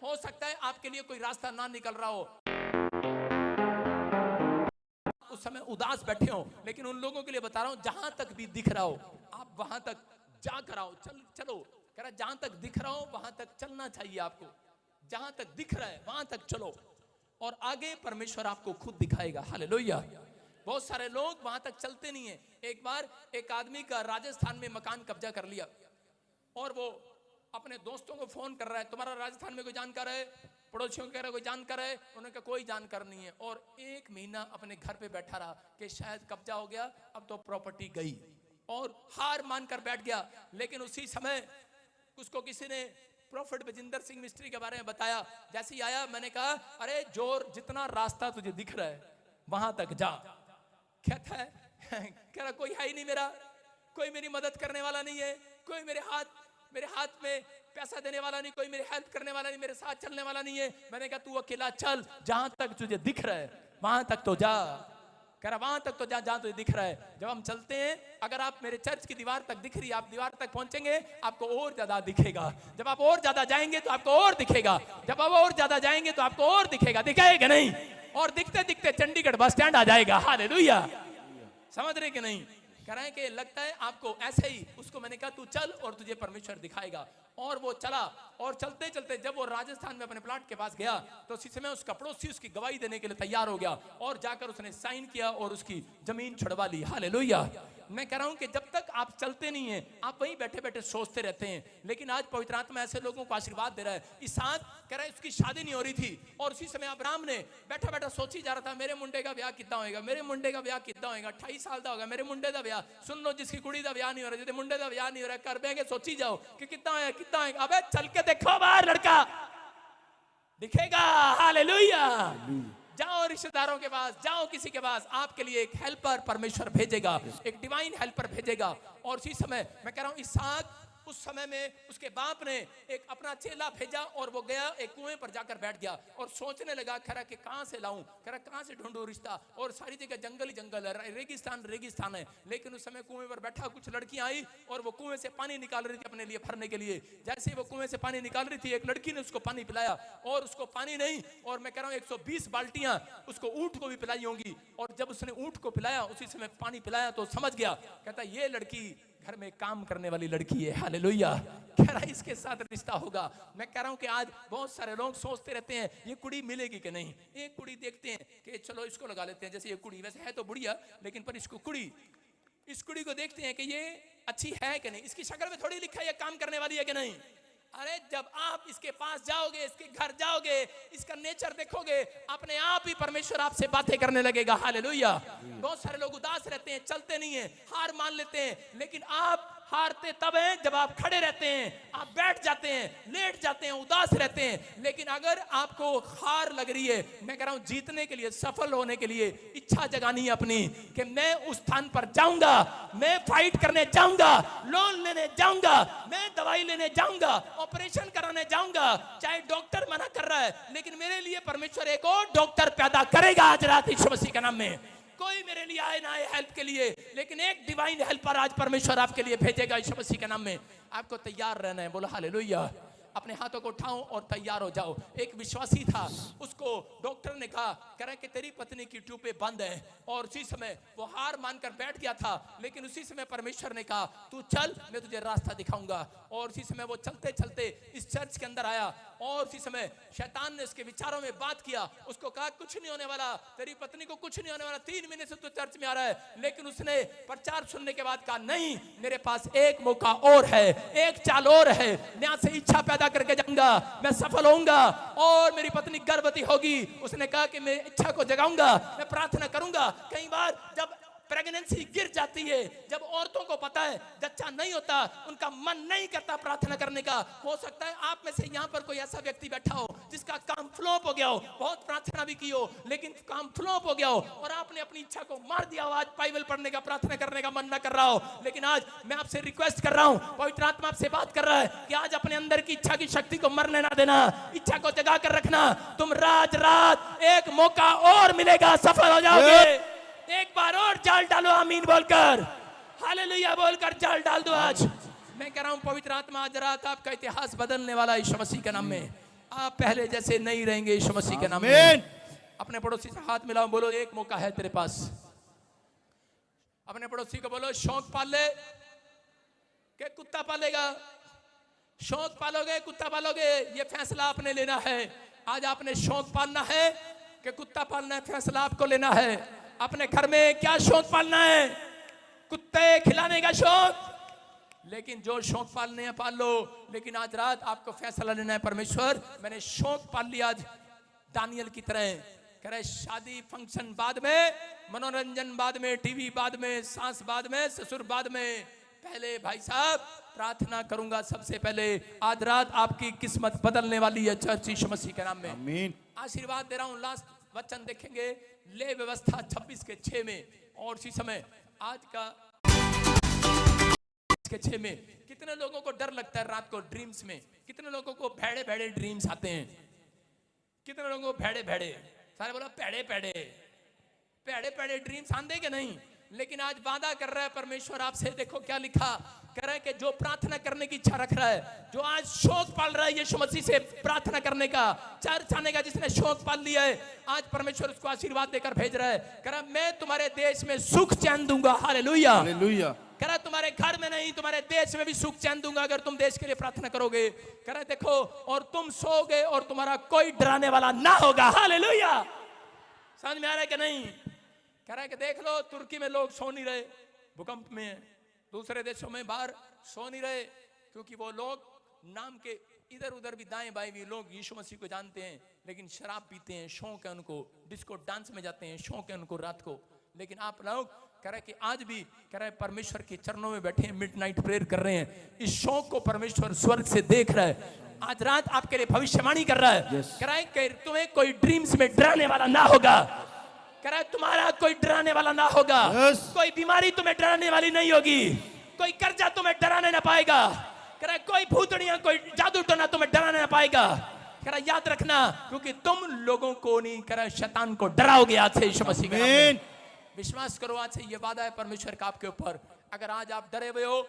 हो सकता है आपके लिए कोई रास्ता ना निकल रहा हो, उस समय उदास बैठे हो, लेकिन उन लोगों के लिए बता रहा हूं जहां तक भी दिख रहा हो आप वहां तक जा कर आओ। चलो कह रहा जहां तक दिख रहा हो वहां तक चलना चाहिए आपको। जहां तक दिख रहा है वहां तक चलो और आगे परमेश्वर आपको खुद दिखाएगा। हालेलुया। बहुत सारे लोग वहां तक चलते नहीं है। एक बार एक आदमी का राजस्थान में मकान कब्जा कर लिया और वो अपने दोस्तों को फोन कर रहा है तुम्हारा राजस्थान में कोई जानकार है, पड़ोसियों को कह रहा है कोई जानकार है, उन्होंने कहा कोई जानकार नहीं है। और 1 महीना अपने घर पे बैठा रहा कि शायद कब्जा हो गया, अब तो प्रॉपर्टी गई और हार मानकर बैठ गया। लेकिन उसी समय उसको किसी ने प्रॉफिट बजिंदर सिंह मिस्त्री के बारे में बताया। जैसे ही आया मैंने कहा अरे जोर जितना रास्ता तुझे दिख रहा है वहां तक जा। कहता है कह रहा कोई है ही नहीं, मेरा कोई मेरी मदद करने वाला नहीं है, कोई मेरे हाथ में पैसा देने वाला नहीं, कोई मेरी हेल्प करने वाला नहीं, मेरे साथ चलने वाला नहीं है। मैंने कहा तू अकेला चल, जहां तक तुझे दिख रहा है वहां तक तो जा। कह रहा वहां तक तो जा जहां तुझे दिख रहा है। जब हम चलते हैं, अगर आप मेरे चर्च की दीवार तक दिख रही है, आप दीवार तक पहुंचेंगे आपको और ज्यादा दिखेगा। जब आप और ज्यादा जाएंगे तो आपको और दिखेगा। जब आप और ज्यादा जाएंगे तो आपको और दिखेगा। दिखाएगा नहीं? और दिखते दिखते चंडीगढ़ बस स्टैंड आ जाएगा। हालेलुया। समझ रहे कि नहीं? कह रहे हैं कि लगता है आपको ऐसे ही। उसको मैंने कहा तू चल और तुझे परमेश्वर दिखाएगा। और वो चला, और चलते चलते जब वो राजस्थान में अपने प्लाट के पास गया तो उसी समय उसका पड़ोसी उसकी गवाही देने के लिए तैयार हो गया और जाकर उसने साइन किया और उसकी जमीन छुड़वा ली। हालेलुया। मैं कह रहा हूं कि जब तक आप चलते नहीं हैं आप वहीं बैठे बैठे सोचते रहते हैं। लेकिन आज पवित्र आत्मा ऐसे लोगों को आशीर्वाद दे रहा है। इसहाक कह रहा है उसकी शादी नहीं हो रही थी और उसी समय अब्राहम ने बैठा बैठा सोची जा रहा था मेरे मुंडे का ब्याह कितना होएगा, मेरे मुंडे का ब्याह कितना होएगा, 28 साल का होगा मेरे मुंडे का ब्याह। सुन लो, जिसकी कुड़ी का ब्याह नहीं हो रहा, जिसके मुंडे का ब्याह नहीं हो रहा, कर बेगे सोची जाओ कि कितना होएगा कितना होएगा। अबे चल के देखो बाहर, लड़का दिखेगा। हालेलुया। जाओ रिश्तेदारों के पास, जाओ किसी के पास, आपके लिए एक हेल्पर परमेश्वर भेजेगा, एक डिवाइन हेल्पर भेजेगा। और उसी समय मैं कह रहा हूं इसहाक उस समय में उसके बाप ने एक अपना चेला भेजा और वो गया एक कुएं पर जाकर बैठ गया और सोचने लगा खरा कि कहां से लाऊं, खरा कहां से ढूंढूं रिश्ता। और सारी जगह जंगल ही जंगल है, रेगिस्तान रेगिस्तान है। लेकिन उस समय कुएं पर बैठा, कुछ लड़कियां आई और वो कुएं से पानी निकाल रही थी अपने लिए भरने के लिए। जैसे ही वो कुएं से पानी निकाल रही थी एक लड़की ने उसको पानी पिलाया और उसको पानी नहीं, और मैं कह रहा हूं 120 बाल्टियां उसको ऊंट को भी पिलाई होंगी। और जब उसने ऊंट को पिलाया, उसी समय पानी पिलाया तो समझ गया, कहता ये लड़की घर में काम करने वाली लड़की है। हालेलुया। कह रहा है इसके साथ रिश्ता होगा। मैं कह रहा हूं कि आज बहुत सारे लोग सोचते रहते हैं ये कुड़ी मिलेगी कि नहीं। एक कुड़ी देखते हैं कि चलो इसको लगा लेते हैं, जैसे ये कुड़ी वैसे है तो बुढ़िया, लेकिन पर इसको कुड़ी, इस कुड़ी को देखते हैं कि ये अच्छी है कि नहीं, इसकी शक्ल में थोड़ी लिखा है ये काम करने वाली है कि नहीं। अरे जब आप इसके पास जाओगे, इसके घर जाओगे, इसका नेचर देखोगे, अपने आप ही परमेश्वर आपसे बातें करने लगेगा। हालेलुया। बहुत सारे लोग उदास रहते हैं, चलते नहीं है, हार मान लेते हैं। लेकिन आप हारते तब हैं जब आप खड़े रहते हैं, आप बैठ जाते हैं, लेट जाते हैं, उदास रहते हैं। लेकिन अगर आपको हार लग रही है, मैं कह रहा हूं जीतने के लिए, सफल होने के लिए इच्छा जगानी है अपनी कि मैं उस स्थान पर जाऊंगा, मैं फाइट करने जाऊंगा, लोन लेने जाऊंगा, मैं दवाई लेने जाऊंगा, ऑपरेशन कराने जाऊंगा। चाहे डॉक्टर मना कर रहा है, लेकिन मेरे लिए परमेश्वर एक और डॉक्टर पैदा करेगा आज रात यीशु मसीह के नाम में। कोई मेरे लिए आए ना आए हेल्प के लिए, लेकिन एक डिवाइन हेल्पर आज परमेश्वर आपके लिए भेजेगा यीशु मसीह के नाम में। आपको तैयार रहना है। बोलो हालेलुया। अपने हाथों को उठाओ और तैयार हो जाओ। एक विश्वासी था, उसको डॉक्टर ने कहा कह रहा कि तेरी पत्नी की ट्यूबें बंद है, और उसी समय वो हार मानकर बैठ गया था। लेकिन उसी समय परमेश्वर ने कहा तू चल, मैं तुझे रास्ता दिखाऊंगा। और उसी समय वो चलते चलते इस चर्च के अंदर आया और उसी समय शैतान ने उसके विचारों में बात किया, उसको कहा कुछ नहीं होने वाला, तेरी पत्नी को कुछ नहीं होने वाला, 3 महीने से तू चर्च में आ रहा है। लेकिन उसने प्रचार सुनने के बाद कहा नहीं, मेरे पास एक मौका और है, एक चाल और है, मैं यहाँ से इच्छा पैदा करके जाऊंगा, मैं सफल होऊंगा और मेरी पत्नी गर्भवती होगी। उसने कहा कि मैं इच्छा को जगाऊंगा, मैं प्रार्थना करूंगा। कई बार जब प्रेगनेंसी गिर जाती है, जब औरतों को पता है बच्चा नहीं होता, उनका मन नहीं करता प्रार्थना करने का। हो सकता है आप में से यहाँ पर कोई ऐसा व्यक्ति बैठा हो जिसका काम फ्लॉप हो गया हो, बहुत प्रार्थना भी की हो लेकिन काम फ्लॉप हो गया हो, और आपने अपनी इच्छा को मार दिया हो। आज बाइबल पढ़ने का, प्रार्थना करने का मन ना कर रहा हो, लेकिन आज मैं आपसे रिक्वेस्ट कर रहा हूं, पवित्र आत्मा आपसे बात कर रहा है कि आज अपने अंदर की इच्छा की शक्ति को मरने ना देना, इच्छा को जगा कर रखना। तुम रात एक मौका और मिलेगा, सफल हो जाओगे। एक बार और जाल डालो, आमीन बोलकर, हालेलुया बोलकर जाल डाल दो। आज मैं कह रहा हूं पवित्र आत्मा आज रात आपका इतिहास बदलने वाला यीशु मसीह के नाम में। आप पहले जैसे नहीं रहेंगे यीशु मसीह के नाम में। अपने पड़ोसी से हाथ मिलाओ, बोलो एक मौका है तेरे पास। अपने पड़ोसी को बोलो शौक पाल ले के कुत्ता पालेगा। शौक पालोगे कुत्ता पालोगे, ये फैसला आपने लेना है। आज आपने शौक पालना है कि कुत्ता पालना है, फैसला आपको लेना है। अपने घर में क्या शौक पालना है? कुत्ते खिलाने का शौक, लेकिन जो शौक पालने हैं पाल लो। लेकिन आज रात आपको फैसला लेना है, परमेश्वर मैंने शौक पाल लिया आज दानियल की तरह। कह रहे शादी फंक्शन बाद में, मनोरंजन बाद में, टीवी बाद में, सास बाद में, ससुर बाद में, पहले भाई साहब प्रार्थना करूंगा सबसे पहले। आज रात आपकी किस्मत बदलने वाली है चर्च यीशु मसीह के नाम में। आमीन। आशीर्वाद दे रहा हूं। लास्ट वचन देखेंगे ले व्यवस्था 26 के 6 में। और इसी समय आज का के 6 में। कितने लोगों को डर लगता है रात को ड्रीम्स में? कितने लोगों को भेड़े भेड़े ड्रीम्स आते हैं? कितने लोगों को भेड़े भेड़े, सारे बोला पेड़े पेड़े पेड़े पेड़े ड्रीम्स आंदे के नहीं? लेकिन आज वादा कर रहा है परमेश्वर आपसे, देखो क्या लिखा, कह रहा है कि जो प्रार्थना करने की इच्छा रख रहा है, जो आज शौक पाल रहा है यीशु मसीह से प्रार्थना करने का, चर्च आने का, जिसने शौक पाल लिया है, आज परमेश्वर उसको आशीर्वाद देकर भेज रहा है। कह रहा है मैं तुम्हारे देश में सुख चैन दूंगा। Hallelujah, hallelujah. कह रहा है तुम्हारे घर में नहीं, तुम्हारे देश में भी सुख चैन दूंगा अगर तुम देश के लिए प्रार्थना करोगे। कह रहा है देखो, और तुम सोओगे और तुम्हारा कोई डराने वाला ना होगा। हालेलुया, समझ में आ रहा है कि नहीं? कह रहा है कि देख लो तुर्की में लोग सो नहीं रहे, भूकंप में, दूसरे देशों में बाहर सो नहीं रहे, क्योंकि वो लोग नाम के इधर उधर भी दाएं बाएं भी लोग यीशु मसीह को जानते हैं, लेकिन शराब पीते हैं, शौक है उनको, डिस्को डांस में जाते हैं, शौक है उनको रात को। लेकिन आप लोग कह रहे कि आज भी कह रहे परमेश्वर के चरणों में बैठे हैं, मिडनाइट प्रेयर कर रहे हैं, इस शौक को परमेश्वर स्वर्ग से देख रहा है, आज रात आपके लिए भविष्यवाणी कर रहा है। कह रहा है कि तुम्हें कोई ड्रीम्स में डराने वाला ना होगा। कह रहा है तुम्हारा कोई डराने वाला ना होगा। कोई बीमारी तुम्हें डराने वाली नहीं होगी, कोई कर्जा तुम्हें डराने ना पाएगा। कह रहा है कोई भूतड़ियां, कोई जादू टोना तुम्हें डराने ना पाएगा। कह रहा है याद रखना, क्योंकि तुम लोगों को नहीं, कह रहा है शैतान को डराओगे आज से यीशु मसीह के नाम में। विश्वास करो, आज से ये वादा है परमेश्वर का आपके ऊपर। अगर आज आप डरे हुए हो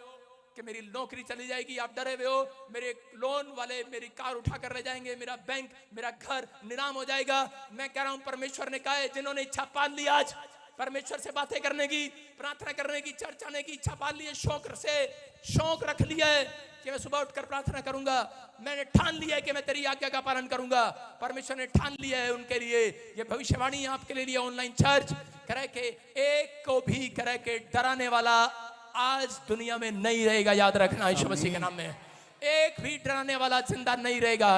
कि मेरी नौकरी चली जाएगी, आप डरे हुए हो मेरे लोन वाले मेरी कार उठा कर ले जाएंगे, मेरा बैंक, मेरा घर नीलाम हो जाएगा, मैं कह रहा हूं परमेश्वर ने कहा है, जिन्होंने इच्छा पाल ली आज परमेश्वर से बातें करने की, प्रार्थना करने की, चर्च आने की इच्छा पाल ली है, शौक रख लिया है कि मैं सुबह उठकर प्रार्थना करूंगा, मैंने ठान लिया है कि मैं तेरी आज्ञा का पालन करूंगा, परमेश्वर ने ठान लिया है उनके लिए। ये भविष्यवाणी आपके लिए ऑनलाइन चर्च कह रहा है कि एक को भी कह रहा है कि डराने वाला आज दुनिया में नहीं रहेगा। याद रखना यीशु मसीह के नाम में, एक भी डराने वाला जिंदा नहीं रहेगा।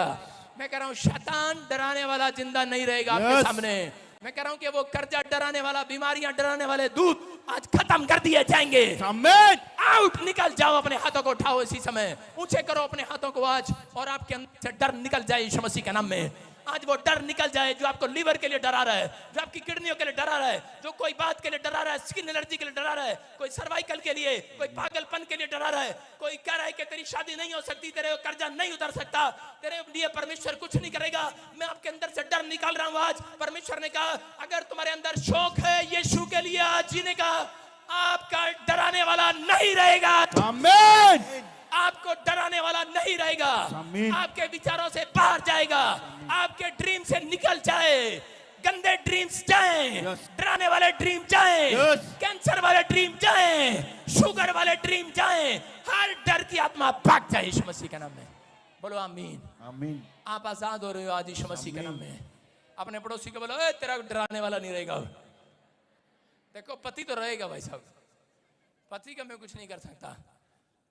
मैं कह रहा हूं शैतान डराने वाला जिंदा नहीं रहेगा आपके सामने। मैं कह रहा हूं कि वो कर्जा डराने वाला, बीमारियां डराने वाले दूत आज खत्म कर दिए जाएंगे। आउट, निकल जाओ, अपने हाथों को उठाओ, इसी समय ऊंचे करो अपने हाथों को आज, और आपके अंदर से डर निकल जाए यीशु मसीह के नाम में। आज वो डर निकल जाए जो आपको लीवर के लिए डरा रहा है, जो आपकी किडनियों के लिए डरा रहा है, जो कोई बात के लिए डरा रहा है, स्किन एलर्जी के लिए डरा रहा है, कोई सर्वाइकल के लिए, कोई पागलपन के लिए डरा रहा है, कोई कह रहा है कि तेरी शादी नहीं हो सकती, तेरे कर्जा नहीं उतर सकता, तेरे लिए परमेश्वर कुछ नहीं करेगा। मैं आपके अंदर से डर निकाल रहा हूं आज। परमेश्वर ने कहा अगर तुम्हारे अंदर शौक है यीशु के लिए आज जीने का, आपका डराने वाला नहीं रहेगा। आमीन। आपको डराने वाला नहीं रहेगा, आपके विचारों से बाहर जाएगा, आपके ड्रीम से निकल जाए, गंदे ड्रीम्स जाएं, डराने वाले ड्रीम जाएं, कैंसर वाले ड्रीम जाएं, शुगर वाले ड्रीम जाएं, हर डर की आत्मा भाग जाए यीशु मसीह के नाम में। बोलो आमीन। आमीन। आप आजाद हो रहे हो आज यीशु मसीह के नाम में। अपने पड़ोसी को बोलो तेरा डराने वाला नहीं रहेगा। देखो पति तो रहेगा भाई साहब, पति का मैं कुछ नहीं कर सकता,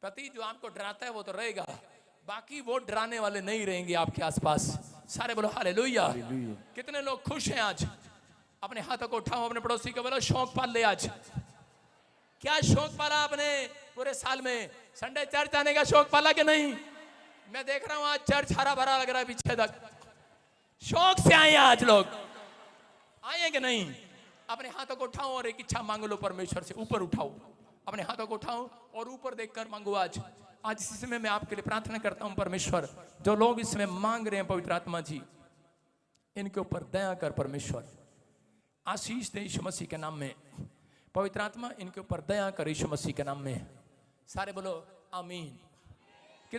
पति जो आपको डराता है वो तो रहेगा, बाकी वो डराने वाले नहीं रहेंगे आपके आसपास। सारे बोलो हालेलुया। कितने लोग खुश हैं आज? अपने हाथों को उठाओ, अपने पड़ोसी को बोलो शौक पाल ले आज। क्या शौक पाला आपने पूरे साल में? संडे चर्च आने का शौक पाला कि नहीं? मैं देख रहा हूं आज चर्च हरा भरा लग रहा है पीछे तक। शौक से आए आज लोग, आए कि नहीं? अपने हाथों को उठाओ और एक इच्छा मांग लो परमेश्वर से। ऊपर उठाओ, अपने हाथों को उठाओ और ऊपर देखकर मांगो। आज इसी समय मैं आपके लिए प्रार्थना करता हूं परमेश्वर, जो लोग इसमें मांग रहे हैं पवित्र आत्मा जी, इनके ऊपर दया कर परमेश्वर, आशीष दे यीशु मसीह के नाम में। पवित्र आत्मा इनके ऊपर दया कर यीशु मसीह के नाम में। सारे बोलो आमीन।